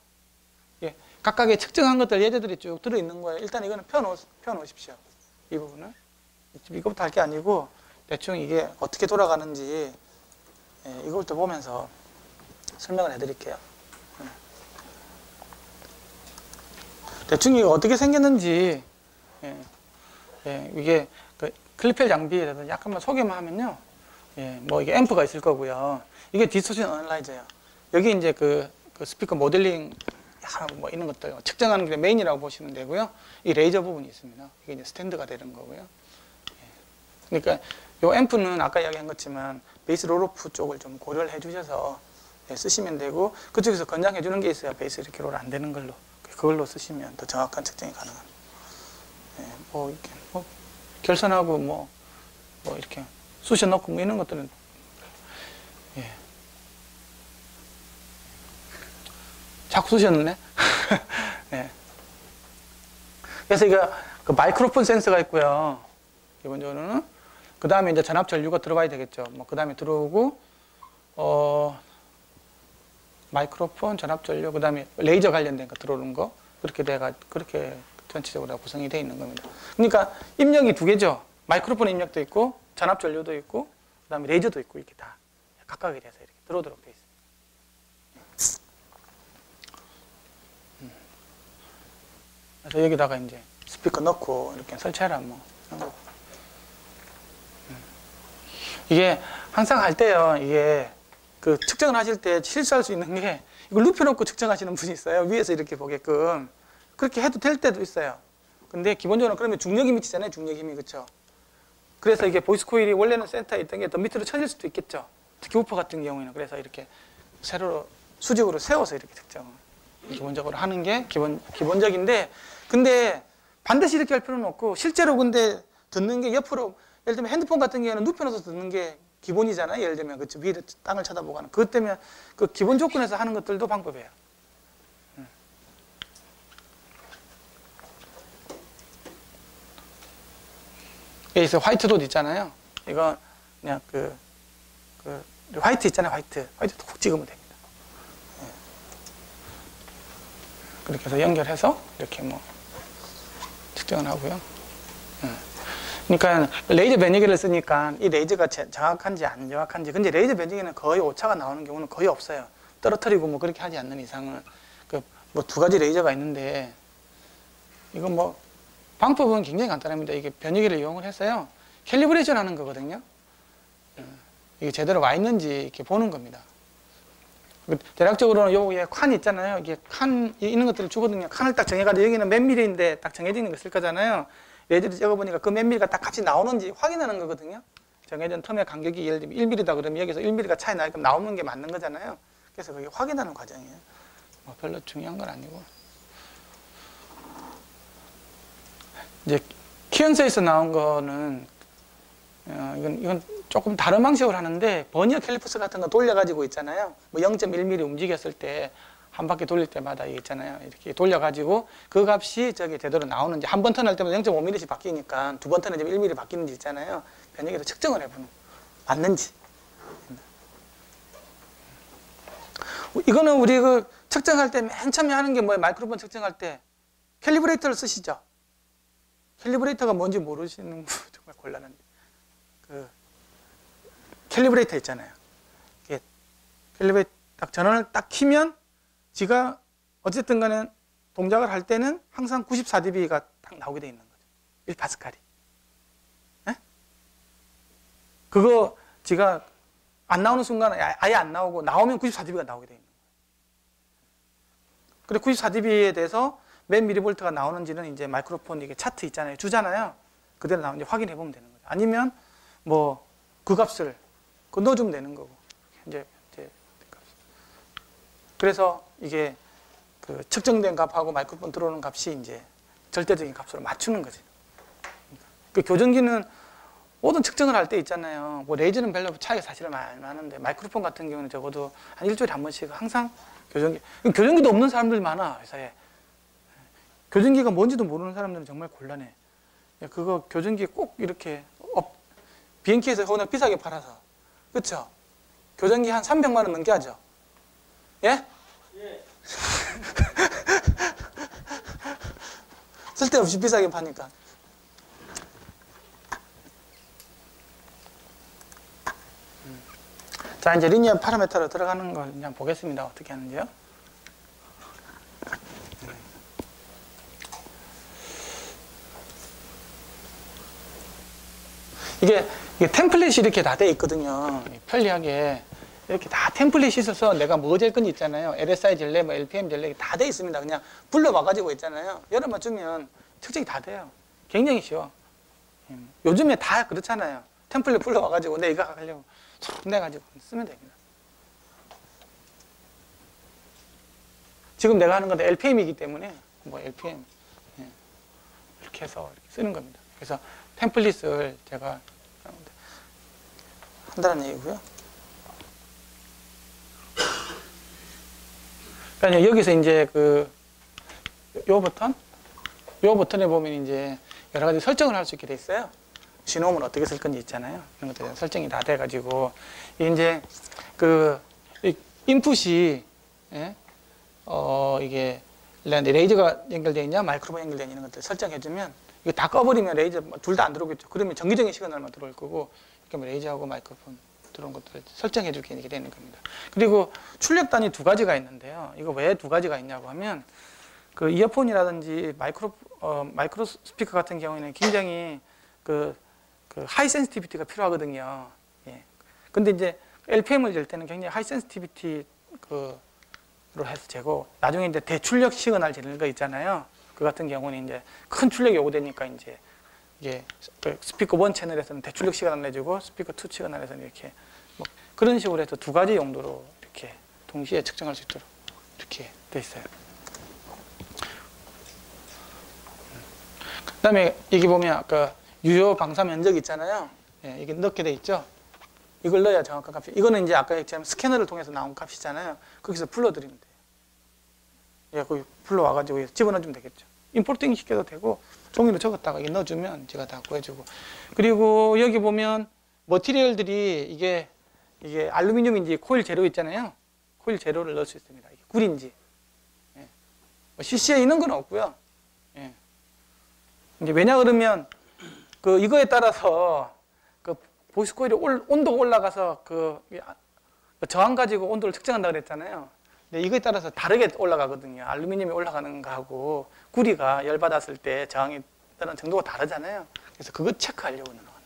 각각의 측정한 것들 예제들이 쭉 들어있는 거예요. 일단 이거는 펴놓으십시오. 이 부분은. 이것부터 할 게 아니고 대충 이게 어떻게 돌아가는지 이것부터 보면서 설명을 해드릴게요. 대충 이거 어떻게 생겼는지 이게 클리펠 장비에 대해서 약간만 소개만 하면요. 뭐 이게 앰프가 있을 거고요. 이게 디스토션 어널라이저예요. 여기 이제 그 스피커 모델링 뭐 이런 것들 측정하는 게 메인이라고 보시면 되고요. 이 레이저 부분이 있습니다. 이게 이제 스탠드가 되는 거고요. 그러니까 이 앰프는 아까 이야기한 것지만 베이스 롤오프 쪽을 좀 고려를 해주셔서 쓰시면 되고, 그쪽에서 권장해 주는 게 있어요. 베이스 이렇게 롤 안 되는 걸로. 그걸로 쓰시면 더 정확한 측정이 가능합니다. 뭐 이렇게 뭐 결선하고 뭐 이렇게 쑤셔 넣고 뭐 이런 것들은 자꾸 쑤셨네. 예. 그래서 이거 그 마이크로폰 센서가 있고요. 기본적으로는. 그 다음에 이제 전압 전류가 들어가야 되겠죠. 뭐 그 다음에 들어오고, 마이크로폰, 전압 전류, 그 다음에 레이저 관련된 거 들어오는 거. 그렇게 전체적으로 구성이 되어 있는 겁니다. 그러니까 입력이 두 개죠. 마이크로폰 입력도 있고, 전압 전류도 있고, 그 다음에 레이저도 있고, 이렇게 다 각각에 대해서 이렇게 들어오도록 되어 있습니다. 그래서 여기다가 이제 스피커 넣고 이렇게 설치하라 뭐. 이게 항상 할 때요, 이게 그 측정을 하실 때 실수할 수 있는 게 이걸 눕혀놓고 측정하시는 분이 있어요. 위에서 이렇게 보게끔. 그렇게 해도 될 때도 있어요. 근데 기본적으로 그러면 중력이 미치잖아요, 중력 힘이. 그렇죠? 그래서 이게 보이스 코일이 원래는 센터에 있던 게 더 밑으로 쳐질 수도 있겠죠. 특히 우퍼 같은 경우에는. 그래서 이렇게 세로로 수직으로 세워서 이렇게 측정을 기본적으로 하는 게 기본적인데, 근데 반드시 이렇게 할 필요는 없고, 실제로 근데 듣는 게 옆으로, 예를 들면 핸드폰 같은 경우에는 눕혀놓아서 듣는 게 기본이잖아요. 예를 들면 그쵸, 위에 땅을 쳐다보고 하는. 그것 때문에 그 기본 조건에서 하는 것들도 방법이에요. 여기서 화이트 돗 있잖아요. 이거 그냥 화이트 있잖아요. 화이트 콕 찍으면 됩니다. 그렇게 해서 연결해서 이렇게 뭐 측정을 하고요. 그러니까 레이저 변이기를 쓰니까 이 레이저가 정확한지 안 정확한지. 근데 레이저 변이기는 거의 오차가 나오는 경우는 거의 없어요. 떨어뜨리고 뭐 그렇게 하지 않는 이상은. 뭐 두 가지 레이저가 있는데, 이건 뭐 방법은 굉장히 간단합니다. 이게 변이기를 이용을 해서요, 캘리브레이션 하는 거거든요. 이게 제대로 와 있는지 이렇게 보는 겁니다. 대략적으로는 여기에 칸 있잖아요. 이게 칸 있는 것들을 주거든요. 칸을 딱 정해가지고 여기는 몇 미리인데 딱 정해져 있는 거 쓸 거잖아요. 레이저를 적어보니까 그 몇 미리가 딱 같이 나오는지 확인하는 거거든요. 정해진 텀의 간격이 예를 들면 1mm다 그러면 여기서 1mm가 차이 나니까 나오는 게 맞는 거잖아요. 그래서 그게 확인하는 과정이에요. 뭐 별로 중요한 건 아니고. 이제 키언스에서 나온 거는 이건 조금 다른 방식으로 하는데, 버니어 캘리퍼스 같은 거 돌려가지고 있잖아요. 뭐 0.1mm 움직였을 때 한 바퀴 돌릴 때마다 있잖아요. 이렇게 돌려가지고 그 값이 저기 제대로 나오는지, 한 번 턴할 때마다 0.5mm씩 바뀌니까 두 번 턴에 1mm 바뀌는지 있잖아요. 변이기로 측정을 해보는, 맞는지. 이거는 우리 그 측정할 때 맨 처음에 하는 게 뭐예요? 마이크로폰 측정할 때 캘리브레이터를 쓰시죠. 캘리브레이터가 뭔지 모르시는 분 정말 곤란한데, 그 캘리브레이터 있잖아요. 이게 캘리브레이터 딱 전원을 딱 키면 지가 어쨌든 간에 동작을 할 때는 항상 94dB가 딱 나오게 돼 있는 거죠. 1파스칼이. 네? 그거 지가 안 나오는 순간은 아예 안 나오고, 나오면 94dB가 나오게 돼 있는 거예요. 그리고 94dB에 대해서 몇 미리볼트가 나오는지는 이제 마이크로폰 이게 차트 있잖아요. 주잖아요. 그대로 나오는지 확인해 보면 되는 거죠. 아니면 뭐 그 값을 넣어주면 되는 거고. 이제 그래서 이게 그 측정된 값하고 마이크로폰 들어오는 값이 이제 절대적인 값으로 맞추는 거지. 그 교전기는 모든 측정을 할 때 있잖아요. 뭐 레이저는 별로 차이가 사실은 많은데, 마이크로폰 같은 경우는 적어도 한 일주일에 한 번씩 항상 교전기도 없는 사람들 많아, 회사에. 교전기가 뭔지도 모르는 사람들은 정말 곤란해. 그거 교전기 꼭 이렇게 비행기에서 워낙 비싸게 팔아서. 그렇죠? 교전기 한 300만 원 넘게 하죠. 예? 예. 쓸데없이 비싸게 파니까. 자, 이제 리니어 파라미터로 들어가는 걸 그냥 보겠습니다. 어떻게 하는지요? 이게 템플릿이 이렇게 다 돼 있거든요. 편리하게. 이렇게 다 템플릿이 있어서 내가 뭐 잴 건지 있잖아요. LSI 잴래, 뭐 LPM 잴래 다 돼 있습니다. 그냥 불러와가지고 있잖아요. 열어만 주면 측정이 다 돼요. 굉장히 쉬워. 요즘에 다 그렇잖아요. 템플릿 불러와가지고 내 이거 하려고 내가지고 쓰면 됩니다. 지금 내가 하는 건 LPM이기 때문에 뭐 LPM 이렇게 해서 이렇게 쓰는 겁니다. 그래서 템플릿을 제가 한다는 얘기고요. 그러니까 여기서 이제 그 요 버튼, 요 버튼에 보면 이제 여러 가지 설정을 할 수 있게 돼 있어요. 신호음을 어떻게 쓸 건지 있잖아요. 이런 것들 설정이 다 돼가지고 이제 그 인풋이 예? 이게 레이저가 연결되어 있냐, 마이크로폰 연결되어 있는 것들 설정해주면 이거 다 꺼버리면 레이저 둘 다 안 들어오겠죠. 그러면 정기적인 시그널만 들어올 거고 이렇게 레이저하고 마이크로폰 들어온 것들을 설정해주게 이렇게 되는 겁니다. 그리고 출력단이 두 가지가 있는데요. 이거 왜 두 가지가 있냐고 하면 그 이어폰이라든지 마이크로 스피커 같은 경우에는 굉장히 그 하이 센시티비티가 필요하거든요. 예. 근데 이제 LPM을 잴 때는 굉장히 하이 센시티비티 로 해서 재고 나중에 이제 대출력 시그널 재는 거 있잖아요. 그 같은 경우는 이제 큰 출력이 요구되니까 이제 이게 스피커 1 채널에서는 대출력 시그널 내주고 스피커 2 채널에서는 이렇게 뭐 그런 식으로 해서 두 가지 용도로 이렇게 동시에 측정할 수 있도록 이렇게 돼 있어요. 그다음에 여기 보면 아까 유효 방사 면적 있잖아요. 예, 이게 넣게 돼 있죠. 이걸 넣어야 정확한 값이. 이거는 이제 아까 얘기했지만 스캐너를 통해서 나온 값이잖아요. 거기서 불러드리면 돼요. 예, 거기 불러와가지고 집어넣어주면 되겠죠. 임포팅 시켜도 되고 종이로 적었다가 이게 넣어주면 제가 다 구해주고. 그리고 여기 보면 머티리얼들이 이게 알루미늄인지 코일 재료 있잖아요. 코일 재료를 넣을 수 있습니다. 이게 굴인지. 예. 뭐 CC에 있는 건 없고요. 예. 이제 왜냐 그러면 이거에 따라서 보이스 코일이 온도가 올라가서 저항 가지고 온도를 측정한다 그랬잖아요. 근데 이거에 따라서 다르게 올라가거든요. 알루미늄이 올라가는 거하고 구리가 열 받았을 때 저항이 따른 정도가 다르잖아요. 그래서 그거 체크하려고 하는 거예요.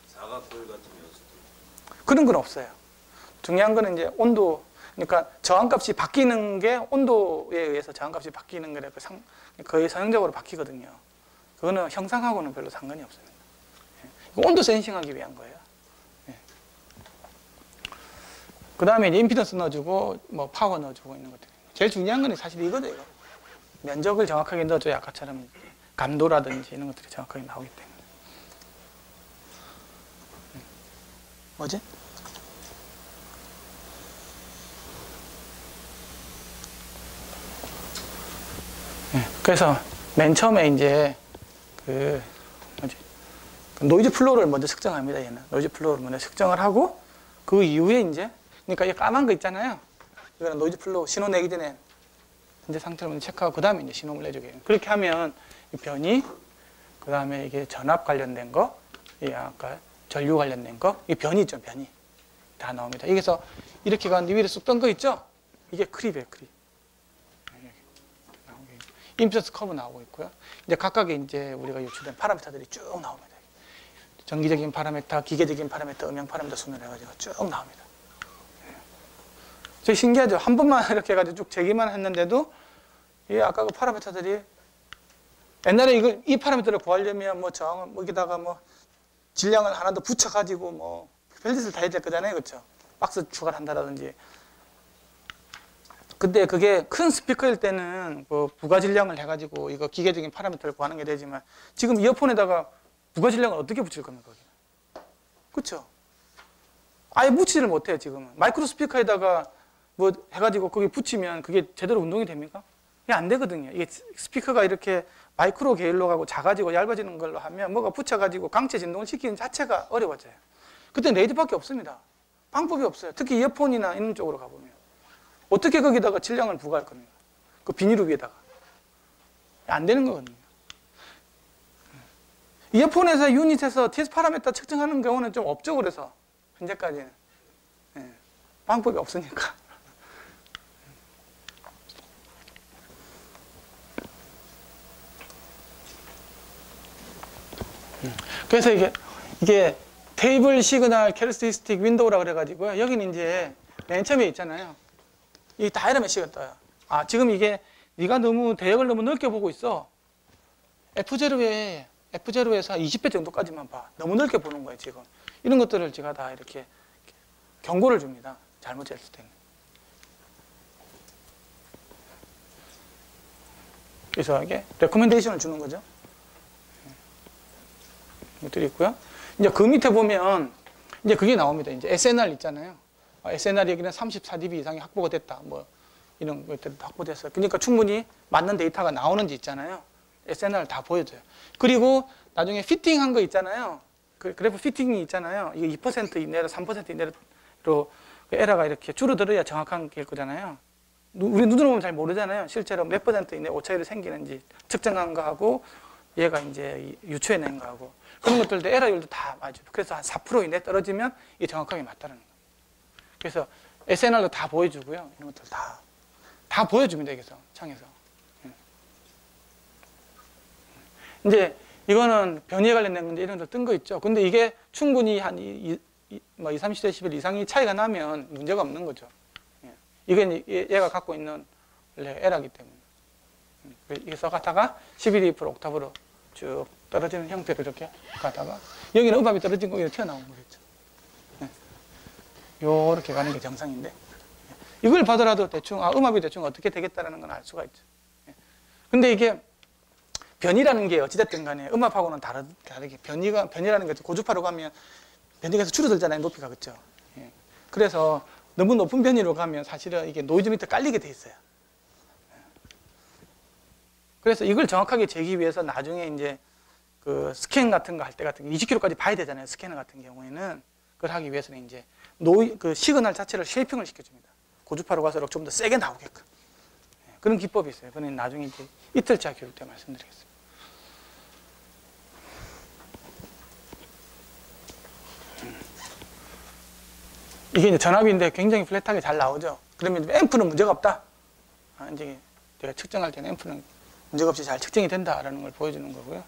사각 코일 같은 경우도 그런 건 없어요. 중요한 거는 이제 온도, 그러니까 저항값이 바뀌는 게 온도에 의해서 저항값이 바뀌는 거래 거의 선형적으로 바뀌거든요. 그거는 형상하고는 별로 상관이 없습니다. 온도 센싱하기 위한 거예요. 예. 그 다음에 이제 임피던스 넣어주고, 뭐 파워 넣어주고 있는 것들. 제일 중요한 건 사실 이거죠, 이거. 면적을 정확하게 넣어줘야 아까처럼 감도라든지 이런 것들이 정확하게 나오기 때문에. 뭐지? 예. 그래서 맨 처음에 이제 노이즈 플로우를 먼저 측정합니다. 얘는 노이즈 플로우를 먼저 측정을 하고 그 이후에 이제 그러니까 이 까만 거 있잖아요. 이거는 노이즈 플로우 신호 내기 전에 현재 상태를 먼저 체크하고 그 다음에 이제 신호를 내주게 해요. 그렇게 하면 이 변이, 그 다음에 이게 전압 관련된 거, 이 아까 전류 관련된 거, 이 변이 있죠, 변이 다 나옵니다. 여기서 이렇게 가는데 위로 쑥 떤 거 있죠? 이게 크립이에요, 크립. 임피던스 커브 나오고 있고요. 이제 각각의 이제 우리가 유출된 파라미터들이 쭉 나옵니다. 정기적인 파라미터, 기계적인 파라미터, 음영 파라미터 순으로 해가지고 쭉 나옵니다. 되게 신기하죠? 한 번만 이렇게 해가지고 쭉 재기만 했는데도 이 아까 그 파라미터들이 옛날에 이 파라미터를 구하려면 뭐 저항을 뭐 여기다가 뭐 질량을 하나 더 붙여가지고 뭐 별짓을 다 해야 될 거잖아요, 그렇죠? 박스 추가를 한다든지. 근데 그게 큰 스피커일 때는 뭐 부가 질량을 해가지고 이거 기계적인 파라미터를 구하는 게 되지만 지금 이어폰에다가 부가 질량을 어떻게 붙일 겁니까? 거기는? 그렇죠? 아예 붙이지를 못해요, 지금은. 마이크로 스피커에다가 뭐 해가지고 거기 붙이면 그게 제대로 운동이 됩니까? 이게 안 되거든요. 이게 스피커가 이렇게 마이크로 계열로 가고 작아지고 얇아지는 걸로 하면 뭐가 붙여가지고 강체 진동을 시키는 자체가 어려워져요. 그때 레이드밖에 없습니다. 방법이 없어요. 특히 이어폰이나 이런 쪽으로 가보면. 어떻게 거기다가 질량을 부과할 겁니까? 그 비닐 위에다가. 안 되는 거거든요. 이어폰에서 유닛에서 TS 파라미터 측정하는 경우는 좀 없죠, 그래서. 현재까지는. 예. 방법이 없으니까. 그래서 이게 테이블 시그널 캐릭터리스틱 윈도우라고 그래가지고요. 여기는 이제 맨 처음에 있잖아요. 이 다이나믹 시가 떠요. 아, 지금 이게 네가 너무 대역을 너무 넓게 보고 있어. F0에서 20배 정도까지만 봐. 너무 넓게 보는 거예요, 지금. 이런 것들을 제가 다 이렇게 경고를 줍니다. 잘못 쟀을 때는. 그래서 이게 레코멘데이션을 주는 거죠. 이것들이 있고요. 이제 그 밑에 보면 이제 그게 나옵니다. 이제 SNR 있잖아요. SNR 여기는 34dB 이상이 확보가 됐다. 뭐 이런 것들도 확보됐어요. 그러니까 충분히 맞는 데이터가 나오는지 있잖아요. SNR을 다 보여줘요. 그리고 나중에 피팅한 거 있잖아요. 그 그래프 피팅이 있잖아요. 이거 2% 이내로 3% 이내로 에러가 이렇게 줄어들어야 정확한 게 거잖아요. 우리 눈으로 보면 잘 모르잖아요. 실제로 몇 % 이내 오차율이 생기는지 측정한 거하고 얘가 이제 유추해낸 거하고 그런 것들도 에러율도 다 맞아요. 그래서 한 4% 이내 떨어지면 이게 정확하게 맞다는 거예요. 그래서 SNR도 다 보여주고요. 이런 것들 다 보여줍니다. 여기서 창에서. 이제 이거는 변이에 관련된 건데 이런 것들 뜬 거 있죠. 근데 이게 충분히 한 20-30데시벨 이상이 차이가 나면 문제가 없는 거죠. 이게 얘가 갖고 있는 원래 에러기 때문에. 이게 써가다가 12dB 옥타브로 쭉 떨어지는 형태로 이렇게 가다가 여기는 음압이 떨어진 거 이렇게 튀어나온 거겠죠. 요렇게 가는 게 정상인데 이걸 봐더라도 대충 음압이 대충 어떻게 되겠다라는 건 알 수가 있죠. 근데 이게 변이라는 게 어찌됐든 간에 음압하고는 다르게 변이라는 게 고주파로 가면 변이가 줄어들잖아요. 높이가. 그렇죠. 그래서 너무 높은 변이로 가면 사실은 이게 노이즈 미터 깔리게 돼 있어요. 그래서 이걸 정확하게 재기 위해서 나중에 이제 그 스캔 같은 거 할 때 같은 게 20km까지 봐야 되잖아요. 스캐너 같은 경우에는 그걸 하기 위해서는 이제 그 시그널 자체를 쉐이핑을 시켜줍니다. 고주파로 갈수록 좀 더 세게 나오게끔. 그런 기법이 있어요. 그건 나중에 이제 이틀차 교육 때 말씀드리겠습니다. 이게 이제 전압인데 굉장히 플랫하게 잘 나오죠. 그러면 앰프는 문제가 없다. 이제 내가 측정할 때는 앰프는 문제가 없이 잘 측정이 된다라는 걸 보여주는 거고요.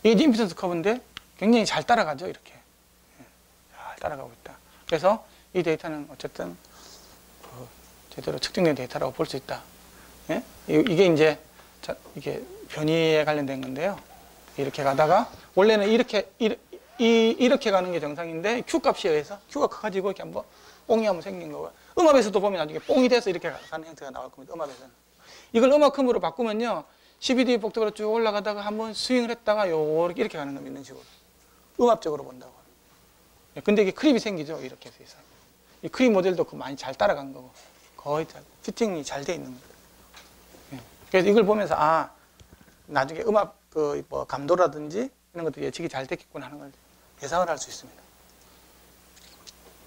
이게 임피던스 커브인데 굉장히 잘 따라가죠. 이렇게 잘 따라가고 있다. 그래서 이 데이터는 어쨌든 제대로 측정된 데이터라고 볼 수 있다. 이게 이제 이게 변이에 관련된 건데요. 이렇게 가다가 원래는 이렇게 가는 게 정상인데 Q 값에 의해서 Q가 커가지고 이렇게 한번 뽕이 한번 생긴 거고요. 음압에서도 보면 나중에 뽕이 돼서 이렇게 가는 형태가 나올 겁니다. 음압에서는. 이걸 음압컴으로 바꾸면요. 12dB 폭도로 쭉 올라가다가 한번 스윙을 했다가 이렇게 가는 겁니다. 이런 식으로. 음압적으로 본다고. 근데 이게 크립이 생기죠. 이렇게 해서. 이 크립 모델도 많이 잘 따라간 거고. 거의 피팅이 잘 돼 있는 거예요. 그래서 이걸 보면서 나중에 음압 감도라든지 이런 것도 예측이 잘 됐겠구나 하는 걸 예상을 할 수 있습니다.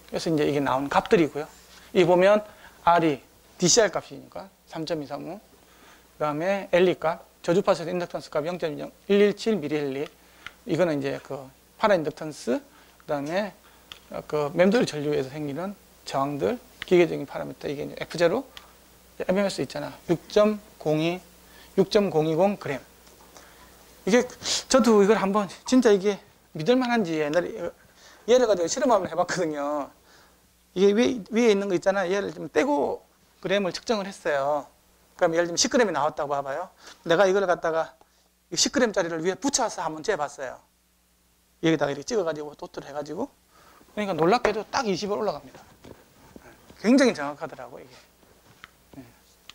그래서 이제 이게 나온 값들이고요. 이 보면 R이 DCR 값이니까 3.235. 그 다음에 LE 값, 저주파수 인덕턴스 값 0.117mH. 이거는 이제 그 파라 인덕턴스, 그 다음에 그 맴돌이 전류에서 생기는 저항들, 기계적인 파라미터, 이게 이제 F0, MMS 있잖아. 6.020g. 이게, 저도 이걸 한번, 진짜 이게 믿을만한지 옛날에 얘를 가지고 실험 한번 해봤거든요. 이게 위에 있는 거 있잖아. 얘를 좀 떼고 그램을 측정을 했어요. 그럼 예를 들면 10g이 나왔다고 봐봐요. 내가 이걸 갖다가 10g짜리를 위에 붙여서 한번 재봤어요. 여기다가 이렇게 찍어가지고 도트를 해가지고. 그러니까 놀랍게도 딱 20을 올라갑니다. 굉장히 정확하더라고, 이게.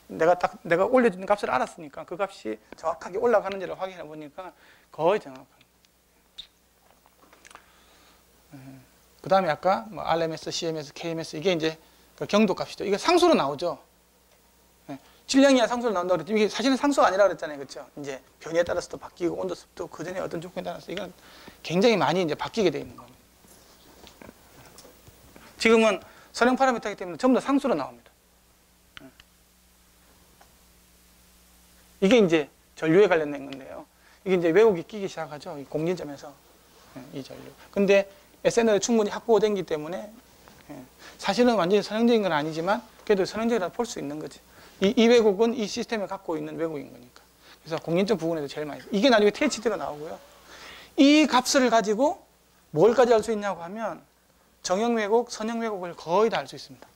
내가 올려준 값을 알았으니까 그 값이 정확하게 올라가는지를 확인해 보니까 거의 정확한. 그 다음에 아까 뭐 RMS, CMS, KMS 이게 이제 그 경도 값이죠. 이게 상수로 나오죠. 질량이야 상수로 나온다고 그랬죠. 이게 사실은 상수가 아니라 그랬잖아요. 그렇죠? 이제 변이에 따라서도 바뀌고 온도 습도 그 전에 어떤 조건에 따라서 이건 굉장히 많이 이제 바뀌게 되어 있는 겁니다. 지금은 선형 파라미터이기 때문에 전부 다 상수로 나옵니다. 이게 이제 전류에 관련된 건데요. 이게 이제 왜곡이 끼기 시작하죠. 이 공진점에서 이 전류. 근데 SNR이 충분히 확보된기 때문에 사실은 완전히 선형적인 건 아니지만 그래도 선형적이라고 볼 수 있는 거지. 이 왜곡은 이 시스템에 갖고 있는 왜곡인 거니까. 그래서 공인점 부분에서 제일 많이 써요. 이게 나중에 THD로 나오고요. 이 값을 가지고 뭘까지 알 수 있냐고 하면 정형 왜곡, 선형 왜곡을 거의 다 알 수 있습니다.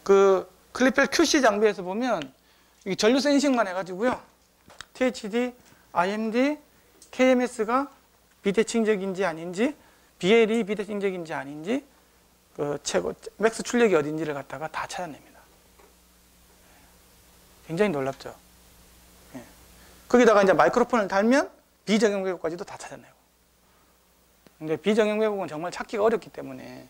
그 클리펠 QC 장비에서 보면 이 전류 센싱만 해가지고요. THD, IMD, KMS가 비대칭적인지 아닌지, BL이 비대칭적인지 아닌지, 그 최고 맥스 출력이 어딘지를 갖다가 다 찾아냅니다. 굉장히 놀랍죠. 거기다가 이제 마이크로폰을 달면 비정형 왜곡까지도 다 찾아내고. 근데 비정형 왜곡은 정말 찾기가 어렵기 때문에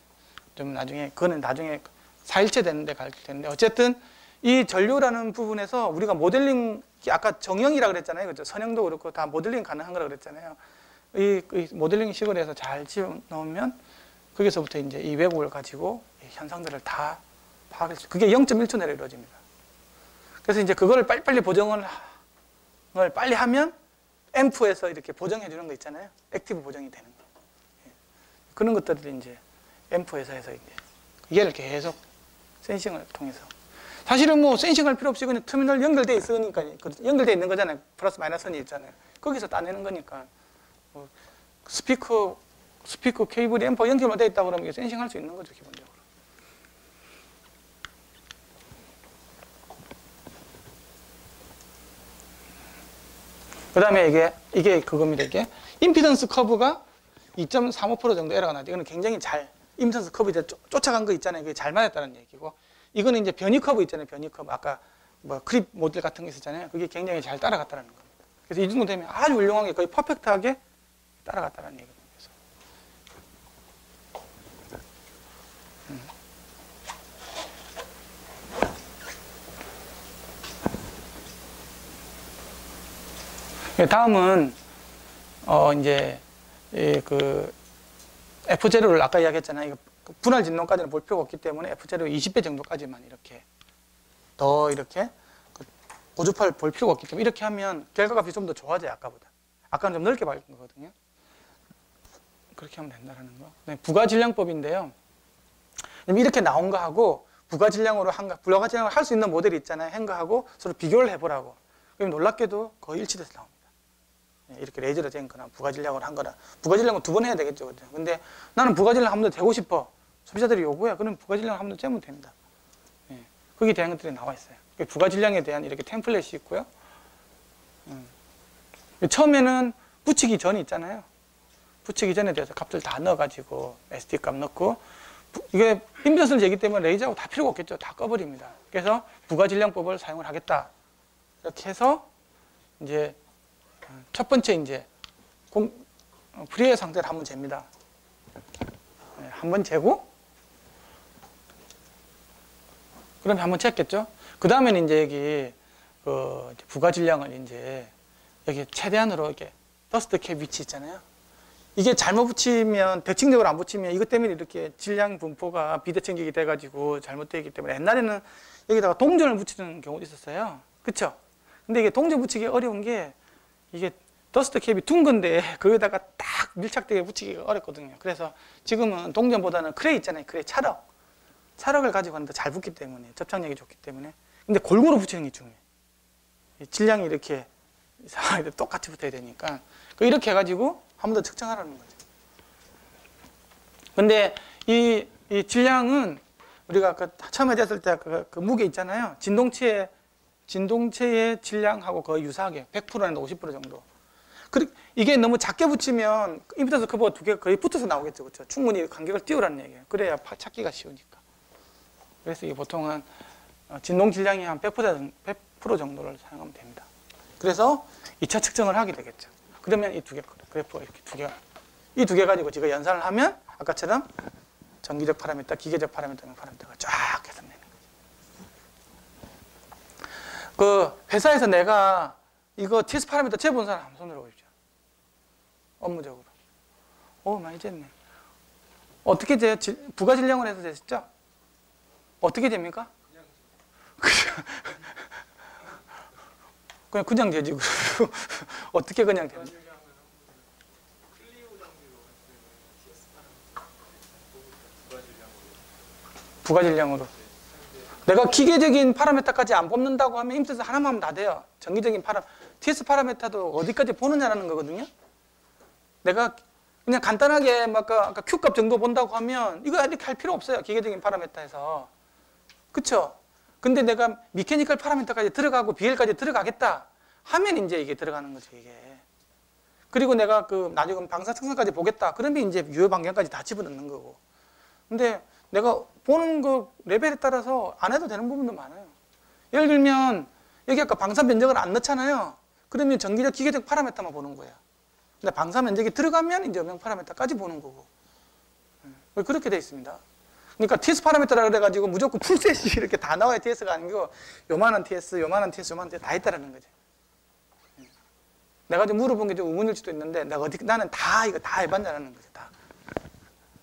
좀 나중에 그거는 나중에 4일째 되는데 갈 텐데 어쨌든 이 전류라는 부분에서 우리가 모델링 아까 정형이라 그랬잖아요. 그죠? 선형도 그렇고 다 모델링 가능한 거라 그랬잖아요. 이 모델링 식으로 해서 잘 집어넣으면 거기서부터 이제 이 왜곡을 가지고 이 현상들을 다 파악해서 그게 0.1초 내로 이루어집니다. 그래서 이제 그거를 빨리빨리 보정을 빨리 하면 앰프에서 이렇게 보정해 주는 거 있잖아요. 액티브 보정이 되는 거. 그런 것들이 이제 앰프 회사에서 이제 이게 계속 센싱을 통해서 사실은 뭐 센싱할 필요 없이 그냥 터미널 연결돼 있으니까 연결돼 있는 거잖아요. 플러스 마이너스선이 있잖아요. 거기서 따내는 거니까 뭐 스피커 케이블이 앰프가 연결만 돼 있다 그러면 이게 센싱할 수 있는 거죠 기본적으로. 그 다음에 이게 그겁니다. 이게 임피던스 커브가 2.35% 정도 에러가 나죠. 이거는 굉장히 잘 임피던스 커브 이제 쫓아간 거 있잖아요. 그게 잘 맞았다는 얘기고, 이거는 이제 변이 커브 있잖아요. 변이 커브 아까 뭐 크립 모델 같은 거 있었잖아요. 그게 굉장히 잘 따라갔다는 겁니다. 그래서 이 정도 되면 아주 훌륭하게 거의 퍼펙트하게 따라갔다는 얘기입니다. 다음은 이제 그 F0를 아까 이야기했잖아요. 분할 진동까지는 볼 필요가 없기 때문에 F0 20배 정도까지만 이렇게 더 이렇게 고주파를 볼 필요가 없기 때문에 이렇게 하면 결과값이 좀 더 좋아져요. 아까보다. 아까는 좀 넓게 밝은 거거든요. 그렇게 하면 된다는 거. 부가질량법인데요. 이렇게 나온 거하고 부가질량으로 할 수 있는 모델이 있잖아요. 한 거하고 서로 비교를 해보라고. 그럼 놀랍게도 거의 일치돼서 나옵니다. 이렇게 레이저로 잰 거나 부가질량으로 한 거나. 부가질량은 2번 해야 되겠죠. 근데 나는 부가질량 한 번 더 재고 싶어. 소비자들이 요구해. 그럼 부가질량을 한 번 더 재면 됩니다. 거기에 대한 것들이 나와 있어요. 부가질량에 대한 이렇게 템플릿이 있고요. 처음에는 붙이기 전이 있잖아요. 붙이기 전에 대해서 값들 다 넣어가지고 SD 값 넣고, 이게 임피던스를 재기 때문에 레이저하고 다 필요가 없겠죠. 다 꺼버립니다. 그래서 부가질량법을 사용을 하겠다. 이렇게 해서 이제 첫 번째 이제 프리의 상태를 한번 잽니다. 한번 재고, 그러면 한번 쟀겠죠. 그 다음에는 이제 여기 부가질량을 이제 여기 최대한으로 이렇게 더스트 캡 위치 있잖아요. 이게 잘못 붙이면, 대칭적으로 안 붙이면 이것 때문에 이렇게 질량 분포가 비대칭적이 돼가지고 잘못되기 때문에 옛날에는 여기다가 동전을 붙이는 경우도 있었어요. 그쵸? 근데 이게 동전 붙이기 어려운 게 이게 더스트 캡이 둥근데 거기다가 딱 밀착되게 붙이기가 어렵거든요. 그래서 지금은 동전보다는 크레 있잖아요. 크레 찰흙을 가지고 하는데 잘 붙기 때문에, 접착력이 좋기 때문에. 근데 골고루 붙이는 게 중요해요. 질량이 이렇게 이상하게 똑같이 붙어야 되니까 이렇게 해가지고 한 번 더 측정하라는 거죠. 근데 이 질량은 우리가 처음에 쟀을 때 그 무게 있잖아요. 진동체의 질량하고 거의 유사하게 100%에서 50% 정도. 이게 너무 작게 붙이면 임피던스 커버가 2개가 거의 붙어서 나오겠죠. 그렇죠? 충분히 간격을 띄우라는 얘기예요. 그래야 찾기가 쉬우니까. 그래서 이게 보통은 진동 질량이 한 100% 정도를 사용하면 됩니다. 그래서 2차 측정을 하게 되겠죠. 그러면 이 2개 그래프가 이렇게 2개가, 이 2개 가지고 제가 연산을 하면 아까처럼 전기적 파라미터, 기계적 파라미터가 쫙 해서 내는 거죠. 그 회사에서 내가 이거 TS 파라미터 재본 사람 한 손으로 보십시오. 업무적으로. 많이 쟀네. 어떻게 재요? 부가질량을 해서 재셨죠? 어떻게 됩니까? 그냥 재지. 어떻게 그냥 되는? 부가질량으로. 내가 기계적인 파라미터까지 안 뽑는다고 하면 임피던스 하나만 하면 다 돼요. 정기적인 TS 파라미터도 어디까지 보느냐라는 거거든요. 내가 그냥 간단하게 아까 Q값 정도 본다고 하면 이거 이렇게 할 필요 없어요. 기계적인 파라미터에서. 그쵸? 근데 내가 미케니컬 파라미터까지 들어가고 BL까지 들어가겠다 하면 이제 이게 들어가는 거죠, 이게. 그리고 내가 나중에 방사 특성까지 보겠다. 그러면 이제 유효 반경까지 다 집어넣는 거고. 근데 내가 보는 거 레벨에 따라서 안 해도 되는 부분도 많아요. 예를 들면 여기 아까 방사 면적을 안 넣잖아요. 그러면 전기적 기계적 파라미터만 보는 거예요. 근데 방사 면적이 들어가면 이제 음영 파라미터까지 보는 거고. 그렇게 돼 있습니다. 그러니까 TS 파라미터라 그래가지고 무조건 풀셋이 이렇게 다 나와야 TS가 아니고 요만한 TS, 요만한 TS, 요만한 TS 다 있다라는 거지. 내가 좀 물어본 게 좀 의문일 수도 있는데 나는 다 이거 다 해봤냐는 거지. 다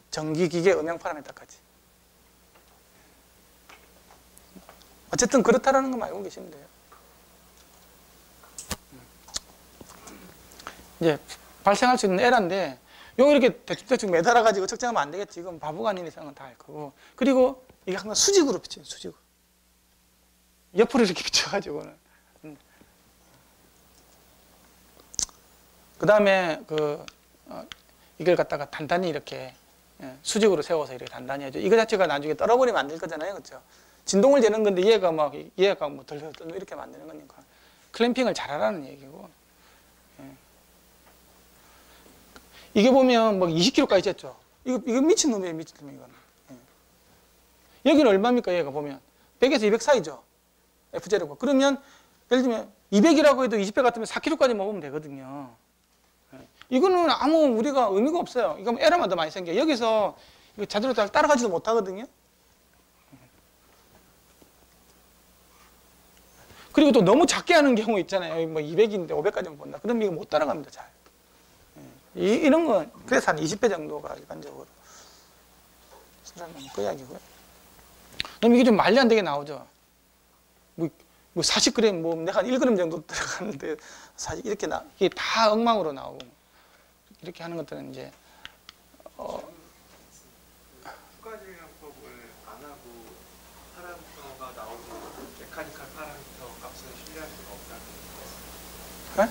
전기, 기계, 음향 파라미터까지. 어쨌든 그렇다라는 거 알고 계시면 돼요. 이제 발생할 수 있는 에러인데 요 이렇게 대충 매달아가지고 측정하면 안 되겠지. 이건 바보가 아닌 이상은 다 알 거고. 그리고 이게 항상 수직으로 비치는 수직으로. 옆으로 이렇게 비춰가지고는. 그 다음에 이걸 갖다가 단단히 이렇게 수직으로 세워서 이렇게 단단히 해줘. 이거 자체가 나중에 떨어버리면 안 될 거잖아요, 그렇죠? 진동을 재는 건데 얘가 뭐 덜덜덜 이렇게 만드는 거니까 클램핑을 잘하라는 얘기고. 이게 보면 뭐 20kg까지 쟀죠. 이거 미친놈이에요, 미친놈 이거는. 여기는 얼마입니까, 얘가 보면 100에서 200 사이죠. F0가. 그러면 예를 들면 200이라고 해도 20배 같으면 4kg까지 먹으면 되거든요. 이거는 아무 우리가 의미가 없어요. 이거 에러만 더 많이 생겨요. 여기서 이거 제대로 따라가지도 못하거든요. 그리고 또 너무 작게 하는 경우 있잖아요. 뭐 200인데 500까지만 본다. 그럼 이거 못 따라갑니다, 잘. 이런 건 그래서 한 20배 정도가 일반적으로 그 이야기고요. 그럼 이게 좀 말이 안 되게 나오죠. 뭐 40g, 뭐 내가 한 1g 정도 들어가는데 사실 이렇게 이게 다 엉망으로 나오고 이렇게 하는 것들은 이제 추가질량법을 안 하고 파라미터가 나오는 메카니컬 파라미터 값을 신뢰할 수가 없다는 네?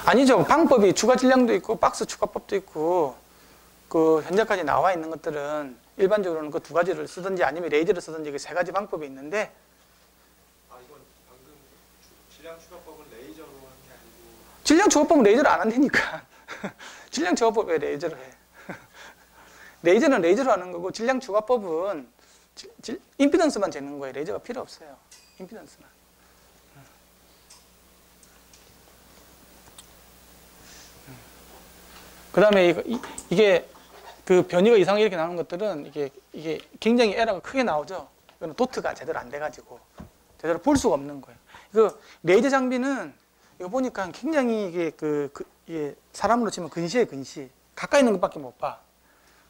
아니죠. 방법이 추가 질량도 있고 박스 추가법도 있고 그 현재까지 나와 있는 것들은 일반적으로는 그 두 가지를 쓰든지 아니면 레이저를 쓰든지 그 세 가지 방법이 있는데 이건 방금 질량 추가법은 레이저로 한 게 아니고 질량 추가법은 레이저를 안 한다니까. 질량 추가법에 레이저를 해. 레이저는 레이저로 하는 거고 질량 추가법은 임피던스만 재는 거예요. 레이저가 필요 없어요. 임피던스만. 그 다음에 이게 그 변이가 이상하게 이렇게 나오는 것들은 이게 굉장히 에러가 크게 나오죠. 이거는 도트가 제대로 안 돼가지고 제대로 볼 수가 없는 거예요. 이거 레이저 장비는 이거 보니까 굉장히 이게 사람으로 치면 근시예요, 근시. 가까이 있는 것밖에 못 봐.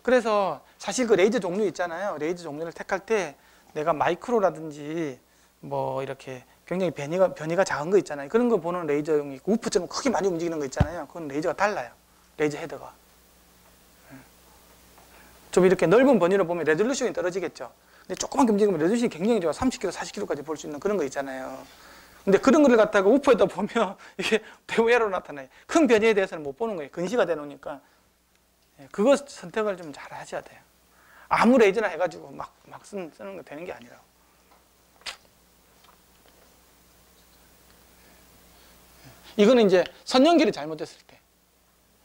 그래서 사실 그 레이저 종류 있잖아요. 레이저 종류를 택할 때 내가 마이크로라든지 뭐 이렇게 굉장히 변이가 작은 거 있잖아요. 그런 거 보는 레이저용이 있고 우프처럼 크게 많이 움직이는 거 있잖아요. 그건 레이저가 달라요. 레이저 헤더가. 좀 이렇게 넓은 번호로 보면 레졸루션이 떨어지겠죠. 근데 조그맣게 움직이면 레졸루션이 굉장히 좋아. 30kg, 40kg까지 볼 수 있는 그런 거 있잖아요. 근데 그런 거를 갖다가 우프에다 보면 이게 배우 에러로 나타나요. 큰 변이에 대해서는 못 보는 거예요. 근시가 되놓으니까. 그거 선택을 좀 잘 하셔야 돼요. 아무 레이저나 해가지고 막 쓰는 거 되는 게 아니라고. 이거는 이제 선 연결이 잘못됐을 때.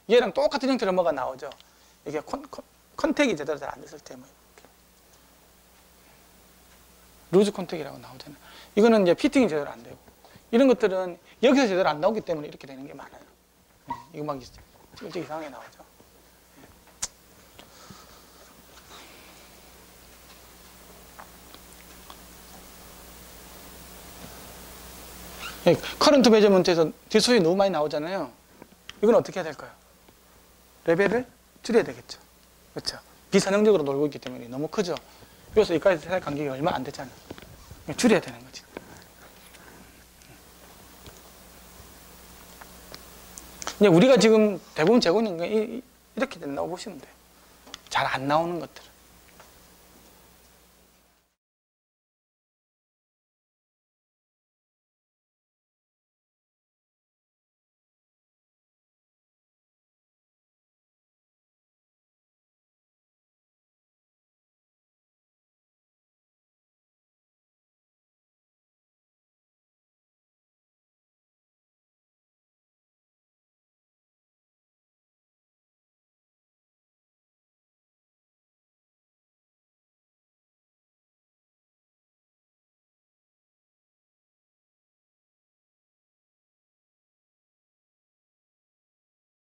얘랑 똑같은 형태로 뭐가 나오죠. 이게 컨택이 제대로 잘 안 됐을 때, 뭐 이렇게. 루즈 컨택이라고 나오잖아요. 이거는 이제 피팅이 제대로 안 되고. 이런 것들은 여기서 제대로 안 나오기 때문에 이렇게 되는 게 많아요. 이거 막 이상하게 나오죠. 커런트 매저먼트에서 뒷소리 너무 많이 나오잖아요. 이건 어떻게 해야 될까요? 레벨을 줄여야 되겠죠. 그렇죠? 비선형적으로 놀고 있기 때문에 너무 크죠. 그래서 이까지 세대 간격이 얼마 안 되잖아요. 줄여야 되는 거지. 이제 우리가 지금 대부분 재고 있는 게 이렇게 된다고 보시면 돼요. 잘 안 나오는 것들.